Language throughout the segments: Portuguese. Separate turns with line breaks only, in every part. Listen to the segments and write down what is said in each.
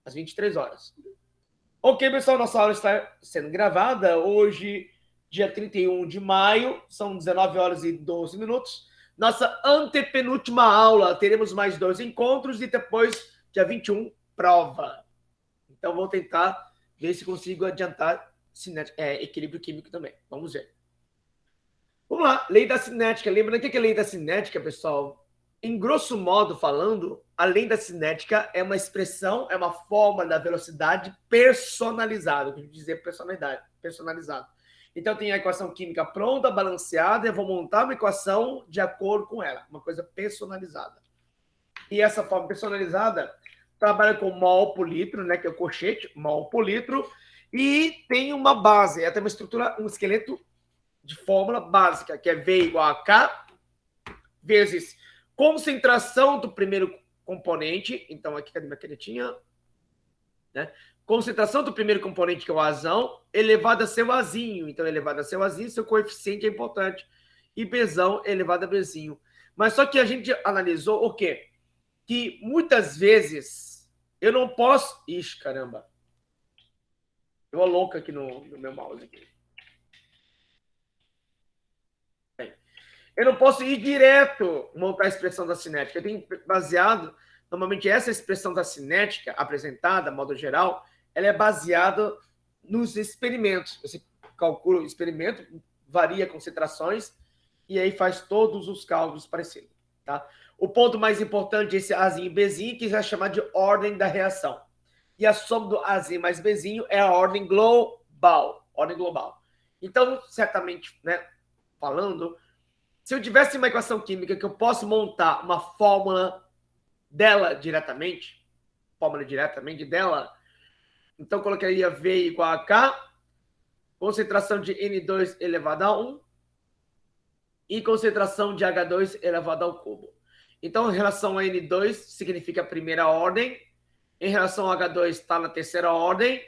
às 23 horas. Ok, pessoal, nossa aula está sendo gravada hoje, dia 31 de maio, são 19 horas e 12 minutos. Nossa antepenúltima aula, teremos mais 2 encontros e depois, dia 21, prova. Então, vou tentar ver se consigo adiantar equilíbrio químico também. Vamos ver. Vamos lá, lei da cinética. Lembrando o que é lei da cinética, pessoal? Em grosso modo falando, a lei da cinética é uma expressão, é uma forma da velocidade personalizada. Eu quero dizer personalizada. Então, tem a equação química pronta, balanceada, e eu vou montar uma equação de acordo com ela, uma coisa personalizada. E essa forma personalizada trabalha com mol por litro, né, que é o colchete, mol por litro, e tem uma base, ela tem uma estrutura, um esqueleto de fórmula básica, que é V igual a K vezes concentração do primeiro componente. Então, aqui, cadê minha canetinha? Né? Concentração do primeiro componente, que é o Azão, elevado a seu Azinho. Então, elevado a seu Azinho, seu coeficiente é importante. E Bzão elevado a Bzinho. Mas só que a gente analisou o quê? Que muitas vezes eu não posso... Ixi, caramba. Deu uma louca aqui no meu mouse. Aqui. Eu não posso ir direto montar a expressão da cinética. Eu tenho baseado... Normalmente, essa expressão da cinética apresentada, de modo geral, ela é baseada nos experimentos. Você calcula o experimento, varia concentrações, e aí faz todos os cálculos parecidos. Tá? O ponto mais importante é esse Azinho e Bzinho, que vai chamar de ordem da reação. E a soma do Azinho mais Bzinho é a ordem global. Ordem global. Então, certamente, né, falando, se eu tivesse uma equação química que eu posso montar uma fórmula dela diretamente, então colocaria V igual a K, concentração de N2 elevado a 1 e concentração de H2 elevado ao cubo. Então, em relação a N2, significa a primeira ordem, em relação a H2 está na terceira ordem,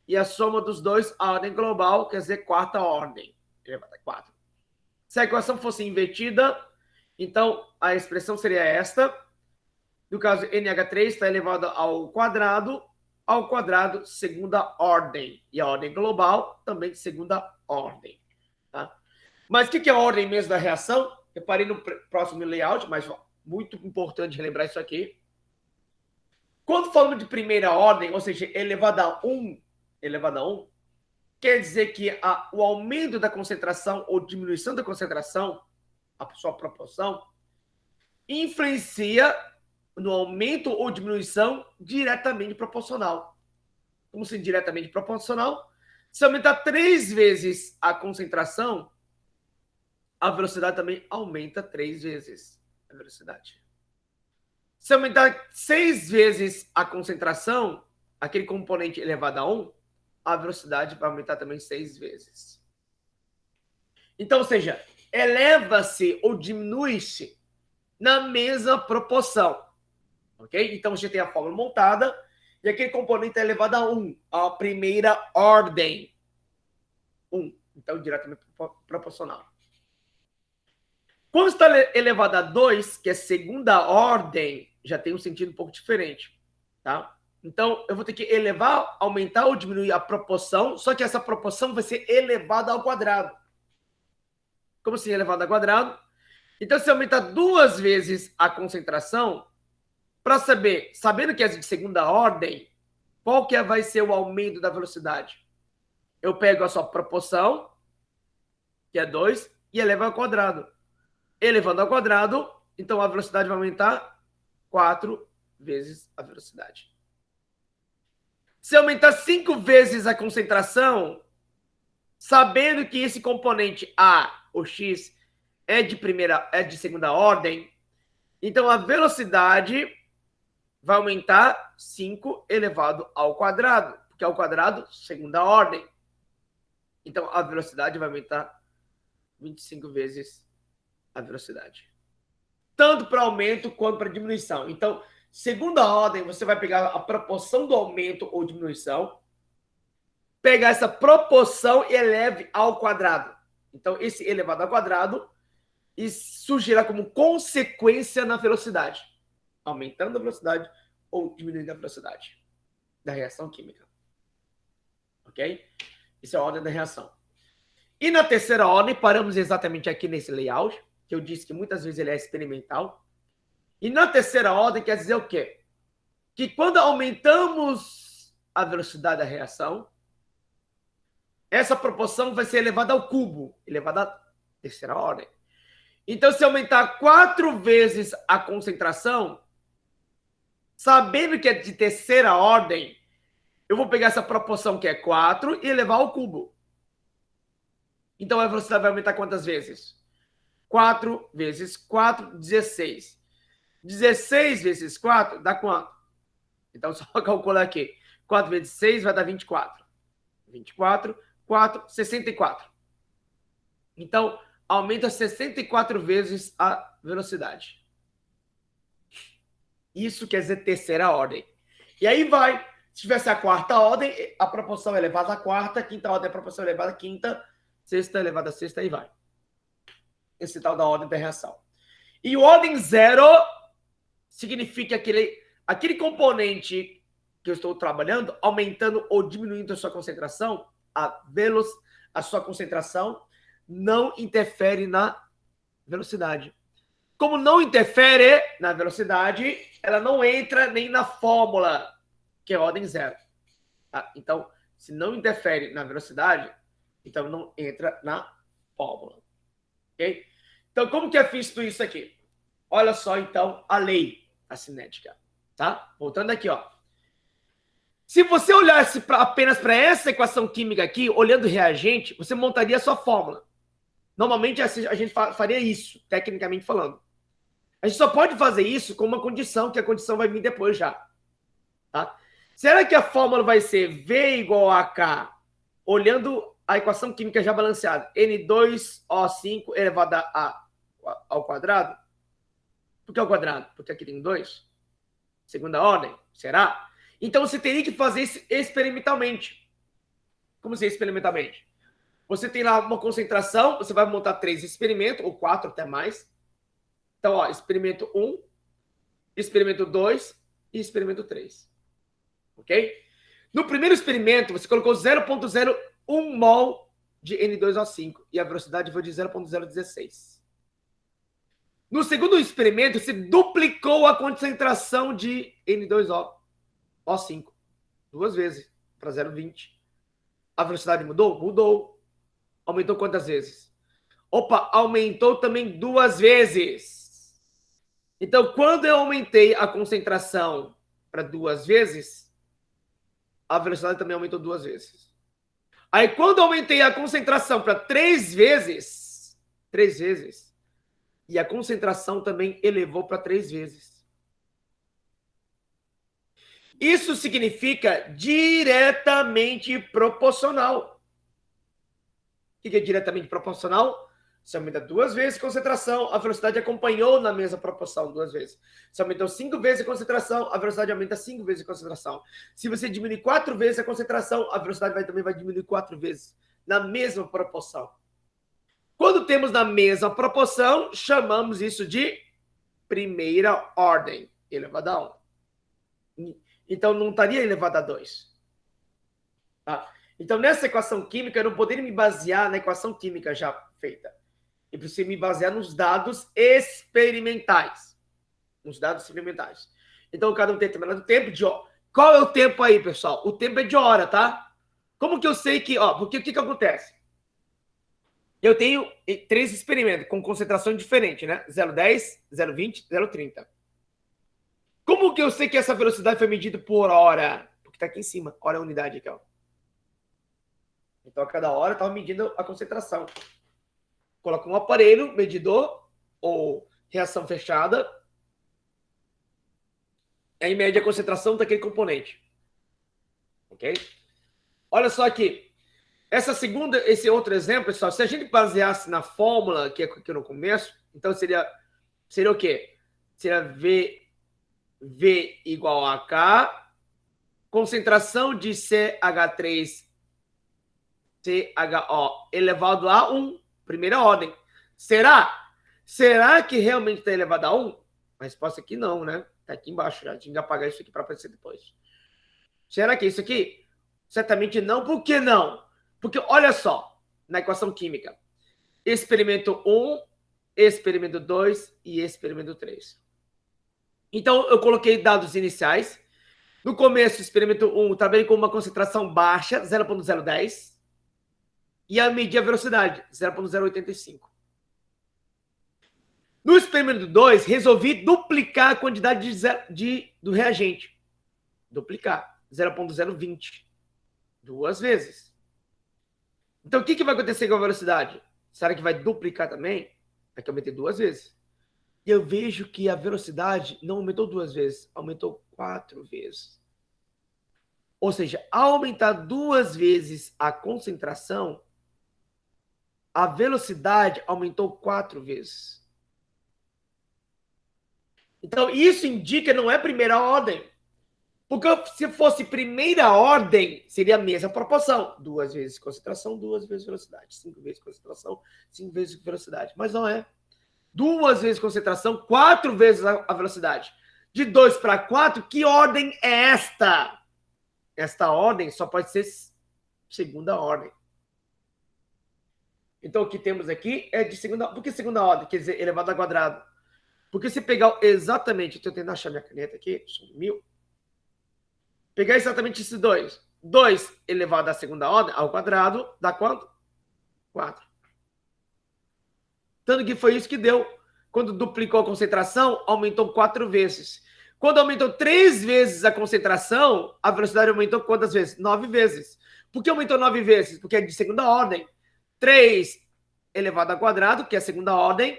e a soma dos dois, a ordem global, quer dizer, quarta ordem, elevado a 4. Se a equação fosse invertida, então a expressão seria esta. No caso, NH3 está elevado ao quadrado, segunda ordem. E a ordem global também de segunda ordem. Tá? Mas o que é a ordem mesmo da reação? Eu parei no próximo layout, mas muito importante relembrar isso aqui. Quando falamos de primeira ordem, ou seja, elevado a 1, quer dizer que o aumento da concentração ou diminuição da concentração, a sua proporção, influencia no aumento ou diminuição diretamente proporcional. Como assim diretamente proporcional? Se aumentar 3 vezes a concentração, a velocidade também aumenta 3 vezes a velocidade. Se aumentar 6 vezes a concentração, aquele componente elevado a 1, a velocidade vai aumentar também 6 vezes. Então, ou seja, eleva-se ou diminui-se na mesma proporção. Ok? Então, a gente tem a fórmula montada e aquele componente é elevado a 1, a primeira ordem. 1. Então, diretamente proporcional. Quando está elevado a 2, que é segunda ordem, já tem um sentido um pouco diferente. Tá? Então, eu vou ter que elevar, aumentar ou diminuir a proporção, só que essa proporção vai ser elevada ao quadrado. Como assim elevada ao quadrado? Então, se eu aumentar 2 vezes a concentração, para saber, sabendo que é de segunda ordem, qual que vai ser o aumento da velocidade? Eu pego a sua proporção, que é 2, e elevo ao quadrado. Elevando ao quadrado, então a velocidade vai aumentar 4 vezes a velocidade. Se aumentar 5 vezes a concentração, sabendo que esse componente A, ou X, é de segunda ordem, então a velocidade vai aumentar 5 elevado ao quadrado, porque ao quadrado, segunda ordem. Então, a velocidade vai aumentar 25 vezes a velocidade. Tanto para aumento quanto para diminuição. Então, segunda ordem, você vai pegar a proporção do aumento ou diminuição, pegar essa proporção e eleve ao quadrado. Então, esse elevado ao quadrado e surgirá como consequência na velocidade. Aumentando a velocidade ou diminuindo a velocidade. da reação química. Ok? Isso é a ordem da reação. E na terceira ordem, paramos exatamente aqui nesse layout, que eu disse que muitas vezes ele é experimental. E na terceira ordem quer dizer o quê? Que quando aumentamos a velocidade da reação, essa proporção vai ser elevada ao cubo, elevada à terceira ordem. Então, se aumentar 4 vezes a concentração, sabendo que é de terceira ordem, eu vou pegar essa proporção que é 4 e elevar ao cubo. Então, a velocidade vai aumentar quantas vezes? 4 vezes 4, 16. 16 vezes 4 dá quanto? Então, só calcular aqui. 4 vezes 6 vai dar 24. 24, 4, 64. Então, aumenta 64 vezes a velocidade. Isso quer dizer terceira ordem. E aí vai. Se tivesse a quarta ordem, a proporção é elevada à quarta, quinta ordem é a proporção elevada à quinta, sexta elevada à sexta, e vai. Esse tal da ordem da reação. E o ordem zero significa aquele componente que eu estou trabalhando, aumentando ou diminuindo a sua concentração, a sua concentração não interfere na velocidade. Como não interfere na velocidade, ela não entra nem na fórmula, que é ordem zero. Tá? Então, se não interfere na velocidade, então não entra na fórmula. Ok? Então, como que é visto isso aqui? Olha só, então, a lei da cinética. Tá? Voltando aqui, ó. Se você olhasse apenas para essa equação química aqui, olhando o reagente, você montaria a sua fórmula. Normalmente a gente faria isso, tecnicamente falando. A gente só pode fazer isso com uma condição, que a condição vai vir depois já. Tá? Será que a fórmula vai ser V igual a K, olhando a equação química já balanceada, N2O5 elevado ao quadrado? Por que ao quadrado? Porque aqui tem 2. Segunda ordem? Será? Então você teria que fazer isso experimentalmente. Como assim experimentalmente? Você tem lá uma concentração, você vai montar 3 experimentos, ou 4 até mais. Então, ó, experimento 1, experimento 2 e experimento 3. Ok? No primeiro experimento, você colocou 0,01 mol de N2O5 e a velocidade foi de 0,016. No segundo experimento, você duplicou a concentração de N2O5 2 vezes para 0,20. A velocidade mudou? Mudou. Aumentou quantas vezes? Opa, aumentou também 2 vezes. Então, quando eu aumentei a concentração para 2 vezes, a velocidade também aumentou 2 vezes. Aí, quando eu aumentei a concentração para 3 vezes, e a concentração também elevou para 3 vezes. Isso significa diretamente proporcional. O que é diretamente proporcional? Se aumenta 2 vezes a concentração, a velocidade acompanhou na mesma proporção 2 vezes. Se aumentou 5 vezes a concentração, a velocidade aumenta 5 vezes a concentração. Se você diminuir 4 vezes a concentração, a velocidade também vai diminuir 4 vezes, na mesma proporção. Quando temos na mesma proporção, chamamos isso de primeira ordem, elevada a 1. Então, não estaria elevada a 2. Tá? Então, nessa equação química, eu não poderia me basear na equação química já feita. Eu preciso me basear nos dados experimentais. Então, cada um tem determinado tempo de hora. Qual é o tempo aí, pessoal? O tempo é de hora, tá? Como que eu sei que... porque o que acontece? Eu tenho 3 experimentos com concentração diferente, né? 0,10, 0,20, 0,30. Como que eu sei que essa velocidade foi medida por hora? Porque está aqui em cima. Hora é a unidade aqui, ó. Então, a cada hora eu estava medindo a concentração. Coloca um aparelho, medidor, ou reação fechada. Aí mede a concentração daquele componente. Ok? Olha só aqui. Esse outro exemplo, pessoal, se a gente baseasse na fórmula que é aqui no começo, então seria o quê? Seria V igual a K, concentração de CH3 CHO elevado a 1, primeira ordem. Será? Será que realmente está elevado a 1? A resposta aqui não, né? Está aqui embaixo já. Tinha que apagar isso aqui para aparecer depois. Será que é isso aqui? Certamente não. Por que não? Porque, olha só, na equação química. Experimento 1, experimento 2 e experimento 3. Então, eu coloquei dados iniciais. No começo, experimento 1, trabalhei com uma concentração baixa, 0,010. E a medir a velocidade, 0,085. No experimento 2, resolvi duplicar a quantidade do reagente. Duplicar, 0,020. 2 vezes. Então, o que vai acontecer com a velocidade? Será que vai duplicar também? Vai que aumentei 2 vezes. E eu vejo que a velocidade não aumentou 2 vezes, aumentou 4 vezes. Ou seja, ao aumentar 2 vezes a concentração, a velocidade aumentou 4 vezes. Então, isso indica que não é primeira ordem. Porque se fosse primeira ordem, seria a mesma proporção. 2 vezes concentração, 2 vezes velocidade. 5 vezes concentração, 5 vezes velocidade. Mas não é. 2 vezes concentração, 4 vezes a velocidade. De 2 para 4, que ordem é esta? Esta ordem só pode ser segunda ordem. Então, o que temos aqui é de segunda ordem. Por que segunda ordem? Quer dizer, elevado ao quadrado. Porque se pegar exatamente, estou tentando achar minha caneta aqui, sumiu. Pegar exatamente esses dois. 2 elevado à segunda ordem, ao quadrado, dá quanto? 4. Tanto que foi isso que deu. Quando duplicou a concentração, aumentou 4 vezes. Quando aumentou 3 vezes a concentração, a velocidade aumentou quantas vezes? 9 vezes. Por que aumentou 9 vezes? Porque é de segunda ordem. 3 elevado ao quadrado, que é a segunda ordem,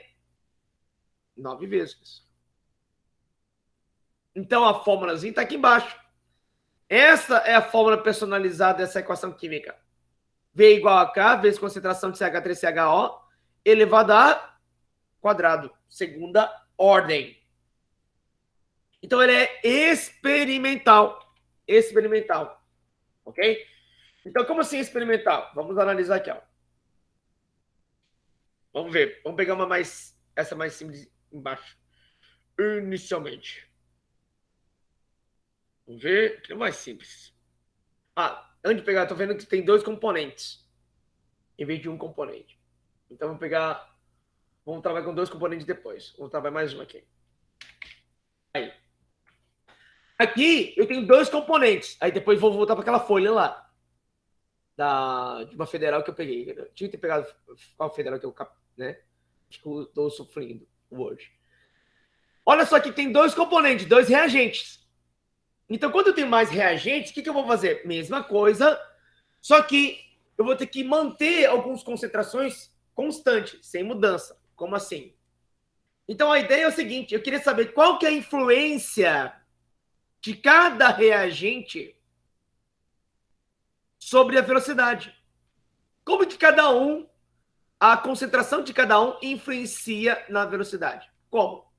9 vezes. Então, a fórmulazinha está aqui embaixo. Essa é a fórmula personalizada dessa equação química. V igual a K, vezes concentração de CH3CHO, elevado a quadrado, segunda ordem. Então, ele é experimental. Experimental. Ok? Então, como assim experimental? Vamos analisar aqui, ó. Vamos ver. Vamos pegar essa mais simples embaixo. Inicialmente. Vamos ver. Que é mais simples. Antes de pegar, estou vendo que tem 2 componentes. Em vez de um componente. Então, vamos pegar. Vamos trabalhar com 2 componentes depois. Vamos trabalhar mais um aqui. Aí. Aqui eu tenho 2 componentes. Aí depois vou voltar para aquela folha lá. De uma federal que eu peguei. Eu tinha que ter pegado qual federal que eu, né? Acho que eu estou sofrendo hoje. Olha só que tem 2 componentes, 2 reagentes. Então, quando eu tenho mais reagentes, o que eu vou fazer? Mesma coisa, só que eu vou ter que manter algumas concentrações constantes, sem mudança. Como assim? Então, a ideia é o seguinte, eu queria saber qual que é a influência de cada reagente sobre a velocidade. Como que a concentração de cada um influencia na velocidade? Como?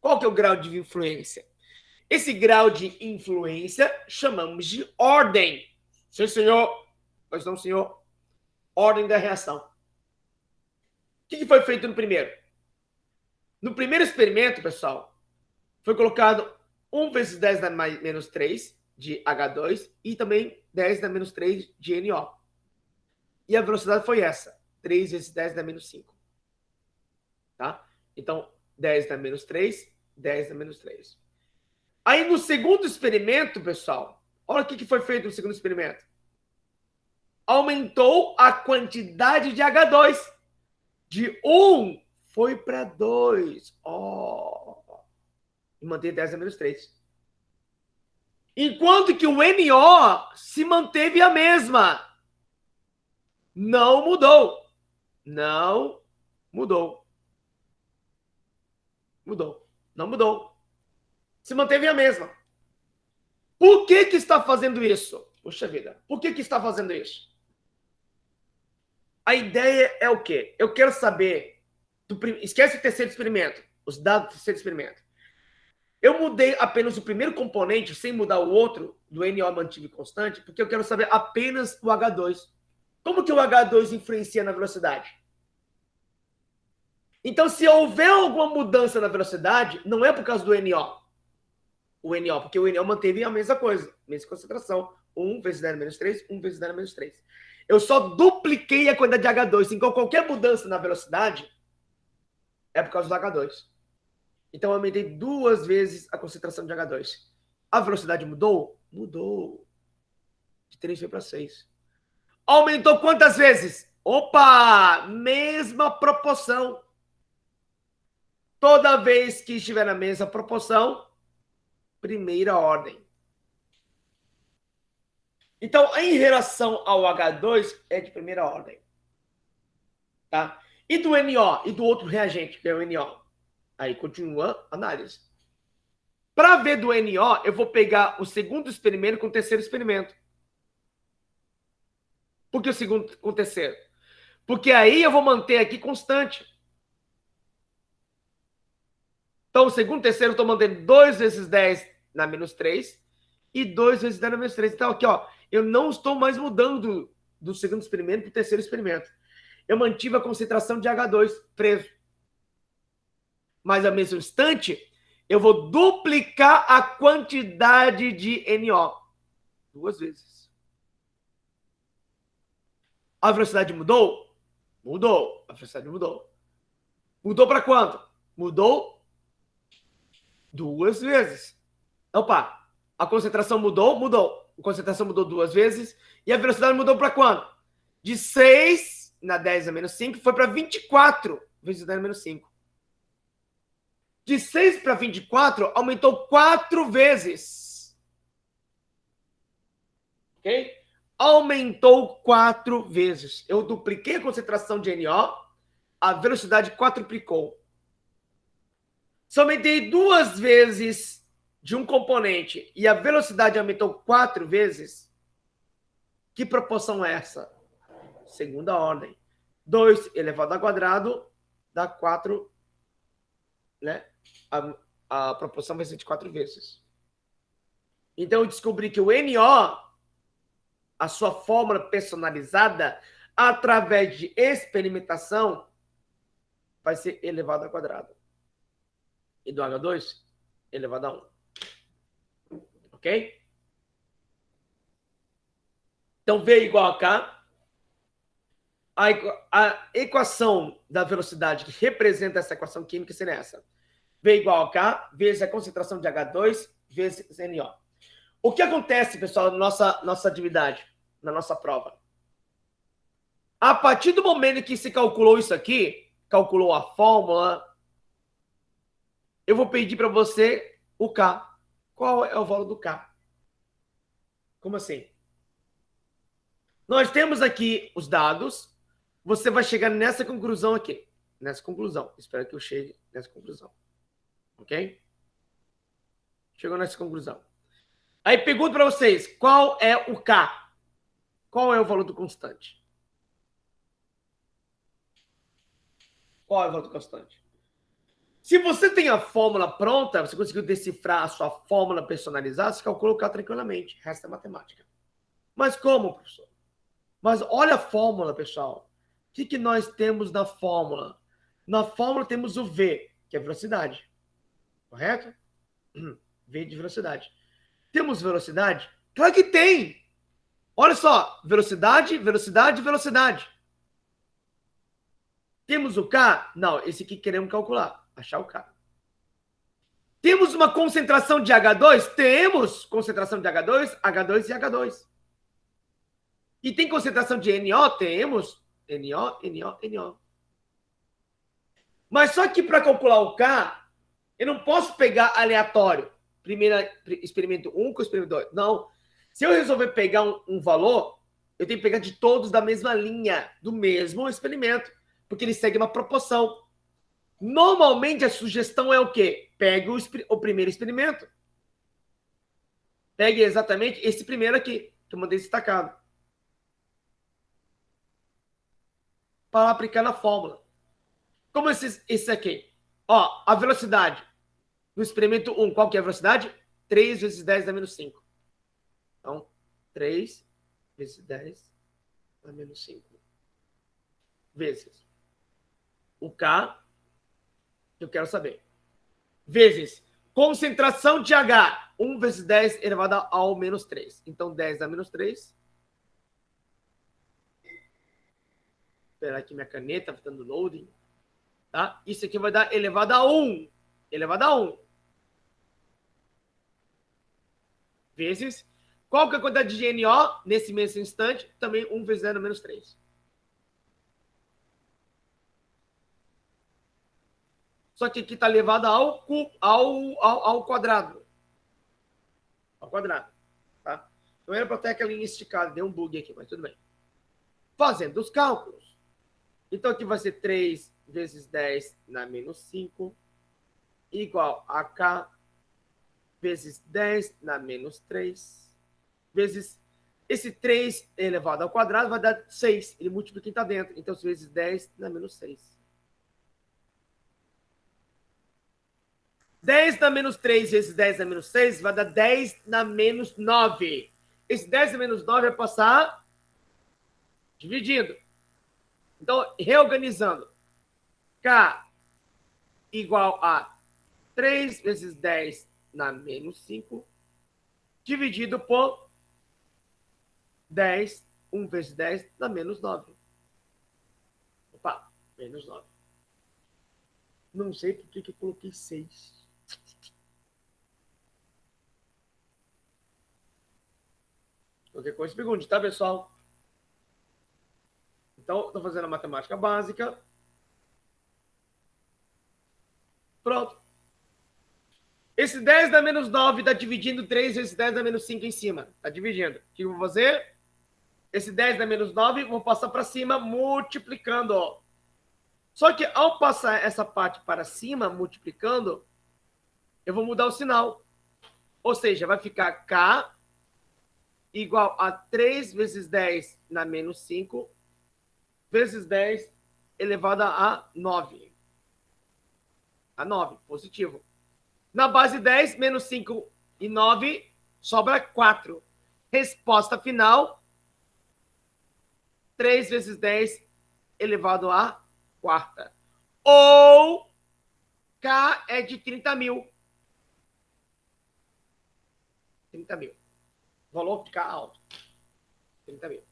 Qual que é o grau de influência? Esse grau de influência chamamos de ordem. Sim, senhor. Pois não, senhor. Ordem da reação. O que foi feito no primeiro? No primeiro experimento, pessoal, foi colocado 1 vezes 10 na menos 3 de H2 e também 10 na menos 3 de NO. E a velocidade foi essa, 3 vezes 10 na menos 5. Tá? Então, 10 na menos 3, 10 na menos 3. Aí, no segundo experimento, pessoal, olha o que foi feito no segundo experimento. Aumentou a quantidade de H2. De 1 foi para 2. E manteve 10 a menos 3. Enquanto que o NO se manteve a mesma. Não mudou. Não mudou. Mudou. Não mudou. Se manteve a mesma. Por que está fazendo isso? Poxa vida. Por que está fazendo isso? A ideia é o quê? Eu quero saber... Esquece o terceiro experimento. Os dados do terceiro experimento. Eu mudei apenas o primeiro componente, sem mudar o outro, do NO mantive constante, porque eu quero saber apenas o H2. Como que o H2 influencia na velocidade? Então, se houver alguma mudança na velocidade, não é por causa do NO. o NO, porque o NO manteve a mesma coisa, mesma concentração. 1 vezes 10 menos 3, 1 vezes 10 menos 3. Eu só dupliquei a quantidade de H2. Então, qualquer mudança na velocidade é por causa do H2. Então, eu aumentei 2 vezes a concentração de H2. A velocidade mudou? Mudou. De 3 foi para 6. Aumentou quantas vezes? Opa! Mesma proporção. Toda vez que estiver na mesma proporção, primeira ordem. Então, em relação ao H2, é de primeira ordem. Tá? E do NO? E do outro reagente, que é o NO? Aí continua a análise. Para ver do NO, eu vou pegar o segundo experimento com o terceiro experimento. Por que o segundo com o terceiro? Porque aí eu vou manter aqui constante. Então, o segundo e terceiro, eu estou mantendo 2 vezes 10 na menos 3 e 2 vezes 10 na menos 3. Então, aqui, ó, eu não estou mais mudando do segundo experimento para o terceiro experimento. Eu mantive a concentração de H2 preso. Mas, ao mesmo instante, eu vou duplicar a quantidade de NO. 2 vezes. A velocidade mudou? Mudou. A velocidade mudou. Mudou para quanto? Mudou 2 vezes. Opa, a concentração mudou? Mudou. A concentração mudou 2 vezes. E a velocidade mudou para quanto? De 6 na 10 a menos 5 foi para 24 vezes 10 a menos 5. De 6 para 24 aumentou 4 vezes. Ok? Aumentou 4 vezes. Eu dupliquei a concentração de NO, a velocidade quadruplicou. Se aumentei 2 vezes de um componente e a velocidade aumentou 4 vezes, que proporção é essa? Segunda ordem. 2 elevado ao quadrado dá 4, né? A proporção vai ser de 4 vezes. Então, eu descobri que o NO, a sua fórmula personalizada, através de experimentação, vai ser elevado ao quadrado. E do H2, elevado a 1. Ok? Então, V igual a K. A equação da velocidade que representa essa equação química seria essa. V igual a K, vezes a concentração de H2, vezes NO. O que acontece, pessoal, na nossa atividade, na nossa prova? A partir do momento que se calculou isso aqui, calculou a fórmula, eu vou pedir para você o K. Qual é o valor do K? Como assim? Nós temos aqui os dados. Você vai chegar nessa conclusão aqui. Nessa conclusão. Espero que eu chegue nessa conclusão. Ok? Chegou nessa conclusão. Aí pergunto para vocês, qual é o K? Qual é o valor do constante? Qual é o valor do constante? Se você tem a fórmula pronta, você conseguiu decifrar a sua fórmula personalizada, você calcula o K tranquilamente. Resta matemática. Mas como, professor? Mas olha a fórmula, pessoal. O que nós temos na fórmula? Na fórmula temos o V, que é velocidade. Correto? V de velocidade. Temos velocidade? Claro que tem! Olha só, velocidade, velocidade, velocidade. Temos o K? Não, esse aqui queremos calcular. Achar o K. Temos uma concentração de H2? Temos concentração de H2, H2 e H2. E tem concentração de NO? Temos. NO, NO, NO. Mas só que para calcular o K, eu não posso pegar aleatório. Primeiro experimento 1 com o experimento 2. Não. Se eu resolver pegar um valor, eu tenho que pegar de todos da mesma linha, do mesmo experimento, porque ele segue uma proporção. Normalmente a sugestão é o quê? Pegue o primeiro experimento. Pegue exatamente esse primeiro aqui, que eu mandei destacado. Para aplicar na fórmula. Como esse aqui? Ó, a velocidade. No experimento 1, qual que é a velocidade? 3 vezes 10 a menos 5. Então, 3 vezes 10 a menos 5. Vezes o K, que eu quero saber. Vezes concentração de H. 1 vezes 10 elevado ao menos 3. Então, 10 a menos 3. Esperar aqui minha caneta, está dando loading. Tá? Isso aqui vai dar elevado a 1. Elevado a 1. Vezes. Qual que é a quantidade de NO nesse mesmo instante? Também 1 vezes 10 a menos 3. Só que aqui está elevado ao quadrado. Ao quadrado. Tá? Então era para ter aquela linha esticada. Deu um bug aqui, mas tudo bem. Fazendo os cálculos. Então aqui vai ser 3 vezes 10 na menos 5 igual a K vezes 10 na menos 3 vezes esse 3 elevado ao quadrado vai dar 6. Ele multiplica quem está dentro. Então, vezes 10 na menos 6. 10 na menos 3 vezes 10 na menos 6 vai dar 10 na menos 9. Esse 10 na menos 9 vai passar dividindo. Então, reorganizando. K igual a 3 vezes 10 na menos 5 dividido por 10, 1 vezes 10 dá menos 9. Opa, menos 9. Não sei por que eu coloquei 6. Qualquer coisa, pergunte, tá, pessoal? Então, estou fazendo a matemática básica. Pronto. Esse 10 dá menos 9 está dividindo 3 vezes 10 dá menos 5 em cima. Está dividindo. O que eu vou fazer? Esse 10 dá menos 9, vou passar para cima multiplicando. Ó. Só que ao passar essa parte para cima, multiplicando, eu vou mudar o sinal. Ou seja, vai ficar K igual a 3 vezes 10 na menos 5 vezes 10 elevado a 9. A 9, positivo. Na base 10, menos 5 e 9, sobra 4. Resposta final, 3 vezes 10 elevado a quarta. Ou K é de 30 mil. 30 mil. Valor de K alto. 30 mil.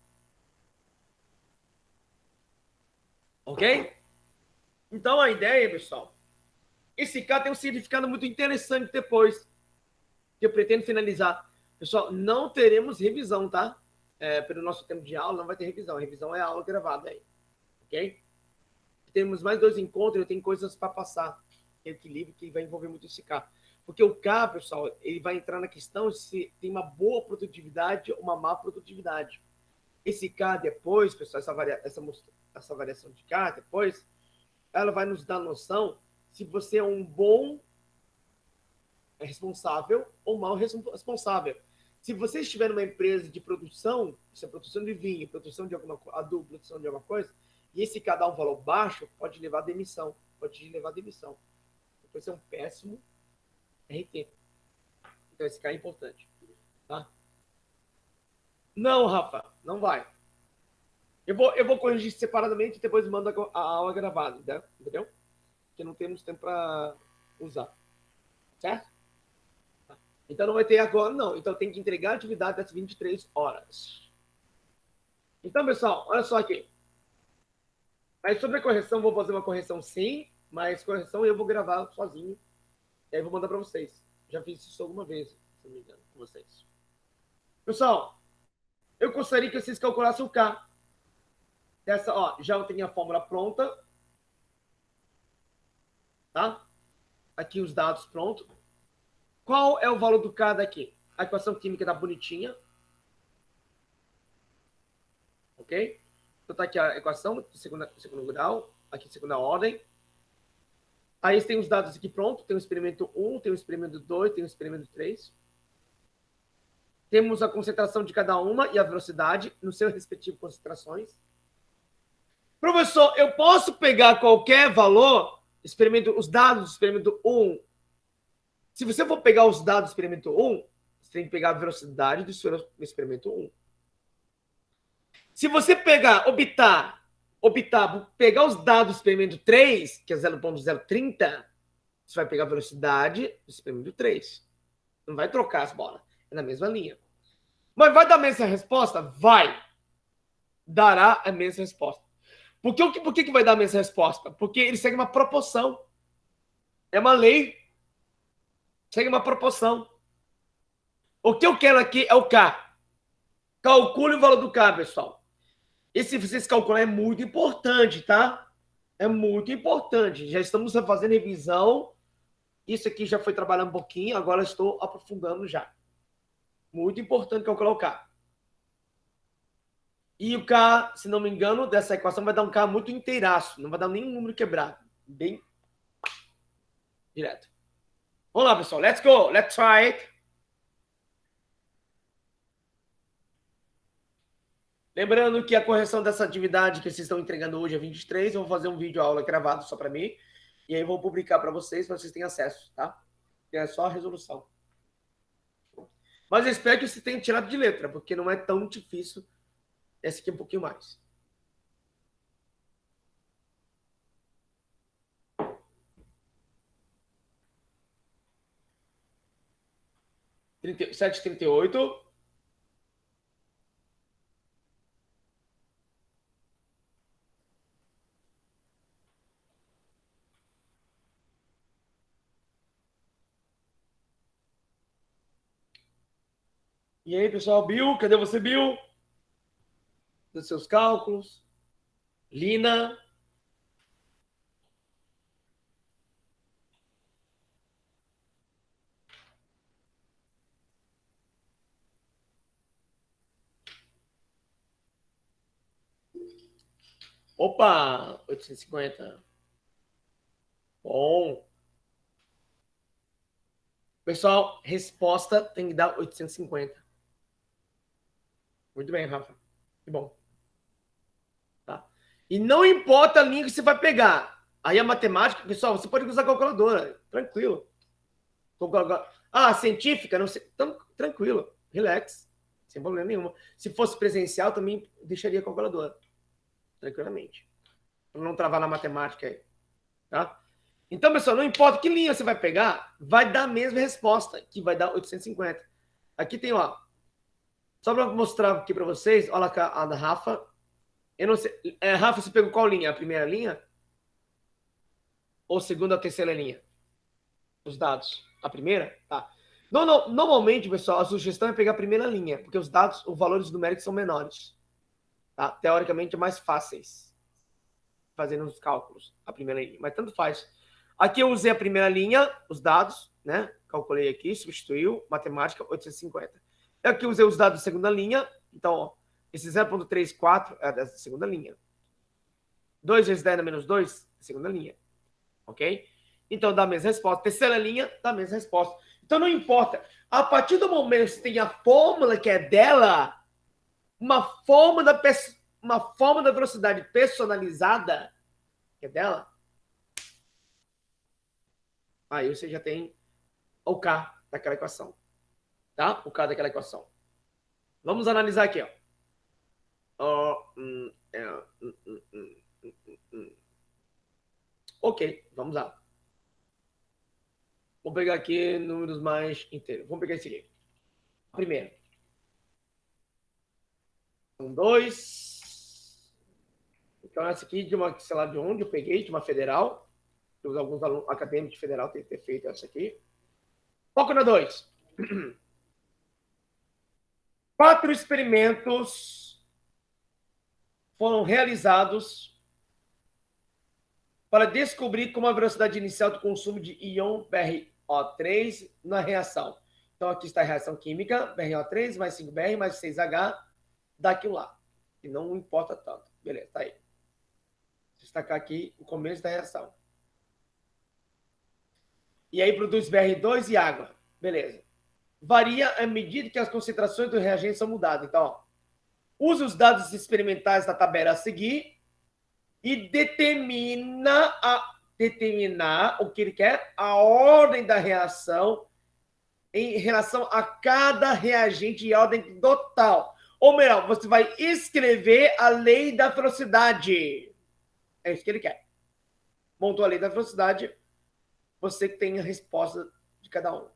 Ok? Então, a ideia, pessoal, esse K tem um significado muito interessante depois, que eu pretendo finalizar. Pessoal, não teremos revisão, tá? Pelo nosso tempo de aula, não vai ter revisão. A revisão é a aula gravada aí. Ok? Temos mais 2 encontros, eu tenho coisas para passar. Equilíbrio que vai envolver muito esse K. Porque o K, pessoal, ele vai entrar na questão se tem uma boa produtividade ou uma má produtividade. Esse K depois, pessoal, essa variação de K depois, ela vai nos dar noção se você é um bom responsável ou mal responsável. Se você estiver numa empresa de produção, se é produção de vinho, produção de alguma adubo, produção de alguma coisa, e esse K dá um valor baixo, pode levar a demissão. Depois é um péssimo RT. Então esse K é importante. Tá? Não, Rafa, não vai. Eu vou corrigir separadamente e depois mando a aula gravada, entendeu? Porque não temos tempo para usar. Certo? Então não vai ter agora, não. Então tem que entregar a atividade das 23 horas. Então, pessoal, olha só aqui. Mas sobre a correção, vou fazer uma correção sim, mas correção eu vou gravar sozinho. E aí vou mandar para vocês. Já fiz isso alguma vez, se não me engano, com vocês. Pessoal, eu gostaria que vocês calculassem o K. Dessa, ó, já eu tenho a fórmula pronta. Tá? Aqui os dados prontos. Qual é o valor do K daqui? A equação química tá bonitinha. Ok? Então tá aqui a equação de segundo grau, aqui de segunda ordem. Aí tem os dados aqui prontos. Tem o experimento 1, tem o experimento 2, tem o experimento 3. Temos a concentração de cada uma e a velocidade nos seus respectivos concentrações. Professor, eu posso pegar qualquer valor, os dados do experimento 1. Se você for pegar os dados do experimento 1, você tem que pegar a velocidade do experimento 1. Se você pegar os dados do experimento 3, que é 0,030, você vai pegar a velocidade do experimento 3. Não vai trocar as bolas. É na mesma linha. Mas vai dar a mesma resposta? Vai. Dará a mesma resposta. Por que vai dar a mesma resposta? Porque ele segue uma proporção. É uma lei. Segue uma proporção. O que eu quero aqui é o K. Calcule o valor do K, pessoal. E se vocês calcularem, é muito importante, tá? É muito importante. Já estamos fazendo revisão. Isso aqui já foi trabalhando um pouquinho, agora estou aprofundando já. Muito importante calcular o K. E o K, se não me engano, dessa equação vai dar um K muito inteiraço. Não vai dar nenhum número quebrado. Bem direto. Vamos lá, pessoal. Let's go. Let's try it. Lembrando que a correção dessa atividade que vocês estão entregando hoje é 23. Eu vou fazer um vídeo aula gravado só para mim. E aí vou publicar para vocês terem acesso, tá? É só a resolução. Mas eu espero que você tenha tirado de letra, porque não é tão difícil. Esse aqui é um pouquinho mais. Sete e 38. E aí, pessoal, Bill, cadê você, Bill? Dos seus cálculos. Lina. Opa, 850. Bom. Pessoal, resposta tem que dar 850. Muito bem, Rafa. Que bom. Tá. E não importa a linha que você vai pegar. Aí a matemática, pessoal, você pode usar calculadora. Tranquilo. Ah, científica, não sei. Então, tranquilo. Relax. Sem problema nenhum. Se fosse presencial, também deixaria a calculadora. Tranquilamente. Para não travar na matemática aí. Tá? Então, pessoal, não importa que linha você vai pegar, vai dar a mesma resposta, que vai dar 850. Aqui tem, ó. Só para mostrar aqui para vocês, olha a da Rafa. Eu não sei. Rafa, você pegou qual linha? A primeira linha? Ou segunda ou terceira linha? Os dados. A primeira? Tá. Normalmente, pessoal, a sugestão é pegar a primeira linha, porque os dados, os valores numéricos são menores. Tá? Teoricamente, mais fáceis. Fazendo os cálculos. A primeira linha. Mas tanto faz. Aqui eu usei a primeira linha, os dados, né? Calculei aqui, substituiu, matemática, 850. Aqui eu usei os dados da segunda linha. Então, ó, esse 0,34 é da segunda linha. 2 vezes 10 menos 2, segunda linha. Ok? Então, dá a mesma resposta. Terceira linha, dá a mesma resposta. Então, não importa. A partir do momento que você tem a fórmula que é dela, uma forma da velocidade personalizada, que é dela, aí você já tem o K daquela equação. Tá? O K daquela equação. Vamos analisar aqui, ó. Ok, vamos lá. Vou pegar aqui números mais inteiros. Vamos pegar esse aqui. Primeiro. São 2. Então, essa aqui de uma, sei lá de onde eu peguei, de uma federal. Alguns alunos acadêmicos de federal têm ter feito essa aqui. Foco na 2. 4 experimentos foram realizados para descobrir como a velocidade inicial do consumo de íon BrO3 na reação. Então, aqui está a reação química, BrO3 mais 5Br mais 6H, daquilo lá. E não importa tanto. Beleza, tá aí. Vou destacar aqui o começo da reação. E aí produz BR2 e água. Beleza. Varia à medida que as concentrações do reagente são mudadas. Então, ó, use os dados experimentais da tabela a seguir e determinar o que ele quer, a ordem da reação em relação a cada reagente e ordem total. Ou melhor, você vai escrever a lei da velocidade. É isso que ele quer. Montou a lei da velocidade, você tem a resposta de cada um.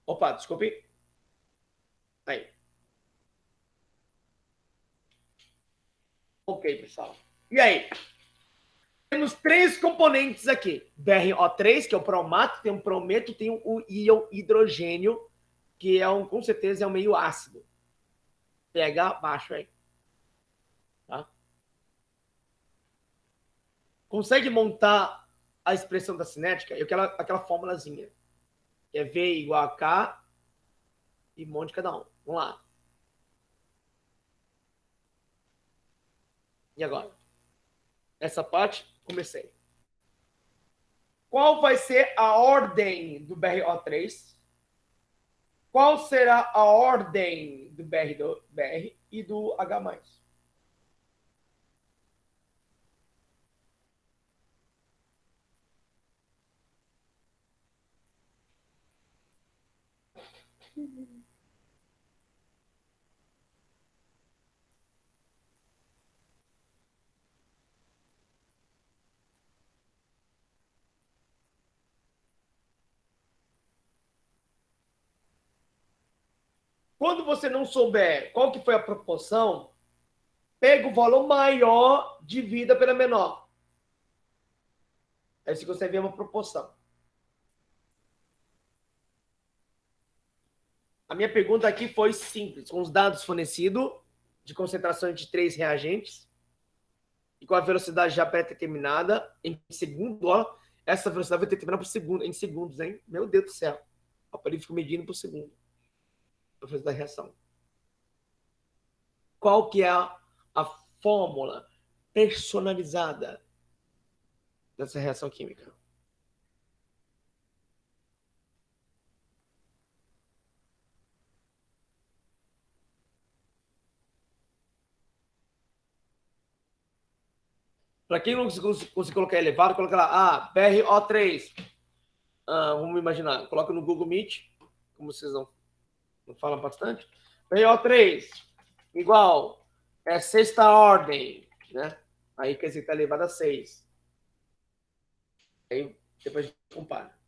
Opa, desculpe. Aí. Ok, pessoal. E aí? Temos três componentes aqui. BrO3, que é o bromato, tem um brometo, tem o íon hidrogênio, que com certeza é um meio ácido. pH baixo aí. Tá? Consegue montar a expressão da cinética? Aquela formulazinha. Que é V igual a K e um monte de cada um. Vamos lá. E agora? Essa parte, comecei. Qual vai ser a ordem do BrO3? Qual será a ordem do BR e do H+. Quando você não souber qual que foi a proporção, pega o valor maior, divida pela menor. Aí você vê uma proporção. A minha pergunta aqui foi simples, com os dados fornecidos de concentração de 3 reagentes e com a velocidade já pré-determinada em segundo, ó, essa velocidade vai ter determinada por segundo, em segundos, hein? Meu Deus do céu. O aparelho fica medindo por segundo a velocidade da reação. Qual que é a fórmula personalizada dessa reação química? Para quem não conseguir colocar elevado, coloca lá, BrO3. Vamos imaginar, coloca no Google Meet, como vocês não falam bastante. BrO3 igual sexta ordem, né? Aí quer dizer que está elevado a 6. Aí depois a gente compara.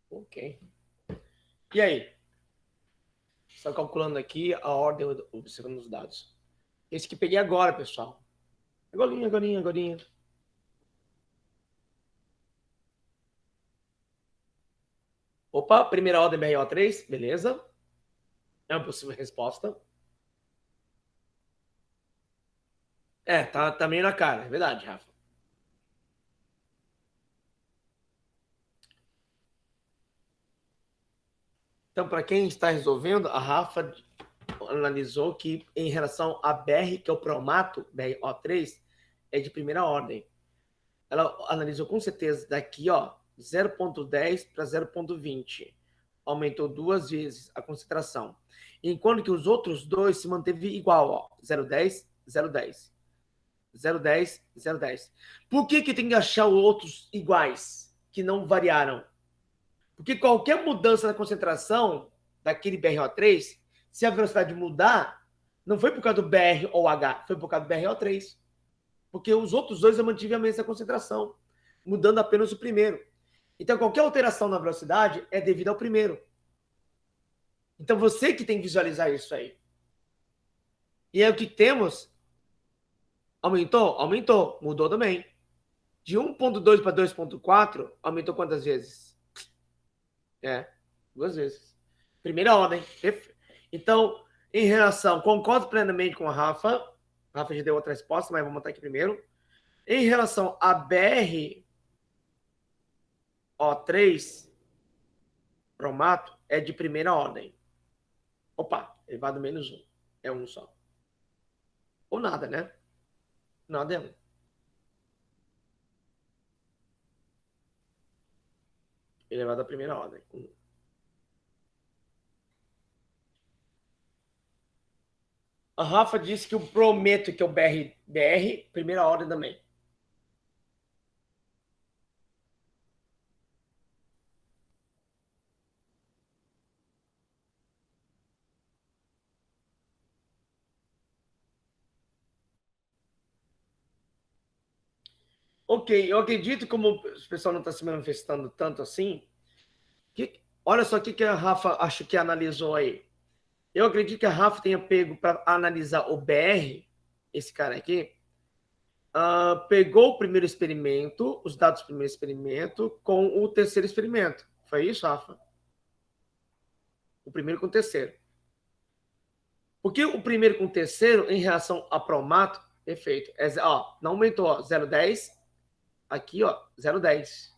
Ok. E aí? Só calculando aqui a ordem, observando os dados. Esse que peguei agora, pessoal. Agorinha. Opa, primeira ordem BrO3, beleza. É uma possível resposta. Tá meio na cara, é verdade, Rafa. Então, para quem está resolvendo, a Rafa analisou que em relação a BR, que é o bromato, BrO3, é de primeira ordem. Ela analisou com certeza daqui, ó, 0,10 para 0,20. Aumentou 2 vezes a concentração. Enquanto que os outros dois se manteve igual, ó, 0,10, 0,10. 0,10, 0,10. Por que tem que achar outros iguais, que não variaram? Porque qualquer mudança na concentração daquele BrO3, se a velocidade mudar, não foi por causa do BR ou H, foi por causa do BrO3. Porque os outros dois eu mantive a mesma concentração, mudando apenas o primeiro. Então, qualquer alteração na velocidade é devido ao primeiro. Então, você que tem que visualizar isso aí. E aí, o que temos? Aumentou? Aumentou. Mudou também. De 1.2 para 2.4, aumentou quantas vezes? 2 vezes. Primeira ordem. Então, em relação, concordo plenamente com a Rafa. A Rafa já deu outra resposta, mas vou montar aqui primeiro. Em relação a BR O3, bromato, é de primeira ordem. Opa, elevado menos 1. É 1 só. Ou nada, né? Nada é 1. Elevado à primeira ordem. 1. A Rafa disse que o brometo, que é o BR, primeira ordem também. Ok, eu acredito, como o pessoal não está se manifestando tanto assim, olha só o que a Rafa acho que analisou aí. Eu acredito que a Rafa tenha pego para analisar o BR, esse cara aqui, pegou o primeiro experimento, os dados do primeiro experimento, com o terceiro experimento. Foi isso, Rafa? O primeiro com o terceiro. Porque o primeiro com o terceiro, em relação a promato, perfeito. Não aumentou, 0,10. Aqui, 0,10.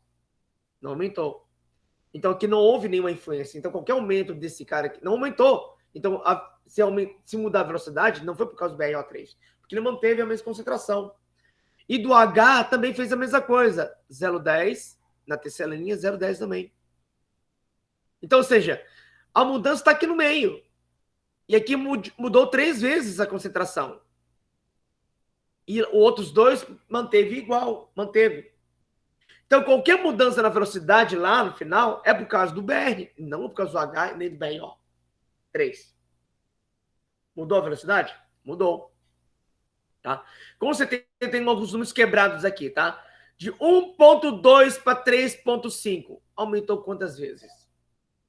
Não aumentou. Então, aqui não houve nenhuma influência. Então, qualquer aumento desse cara aqui não aumentou. Então, se mudar a velocidade, não foi por causa do BRO3, porque ele manteve a mesma concentração. E do H também fez a mesma coisa. 0,10 na terceira linha, 0,10 também. Então, ou seja, a mudança está aqui no meio. E aqui mudou 3 vezes a concentração. E os outros 2 manteve igual, manteve. Então, qualquer mudança na velocidade lá no final é por causa do BR, não por causa do H nem do BRO. 3. Mudou a velocidade? Mudou. Tá? Com certeza tem alguns números quebrados aqui, tá? De 1.2 para 3.5. Aumentou quantas vezes?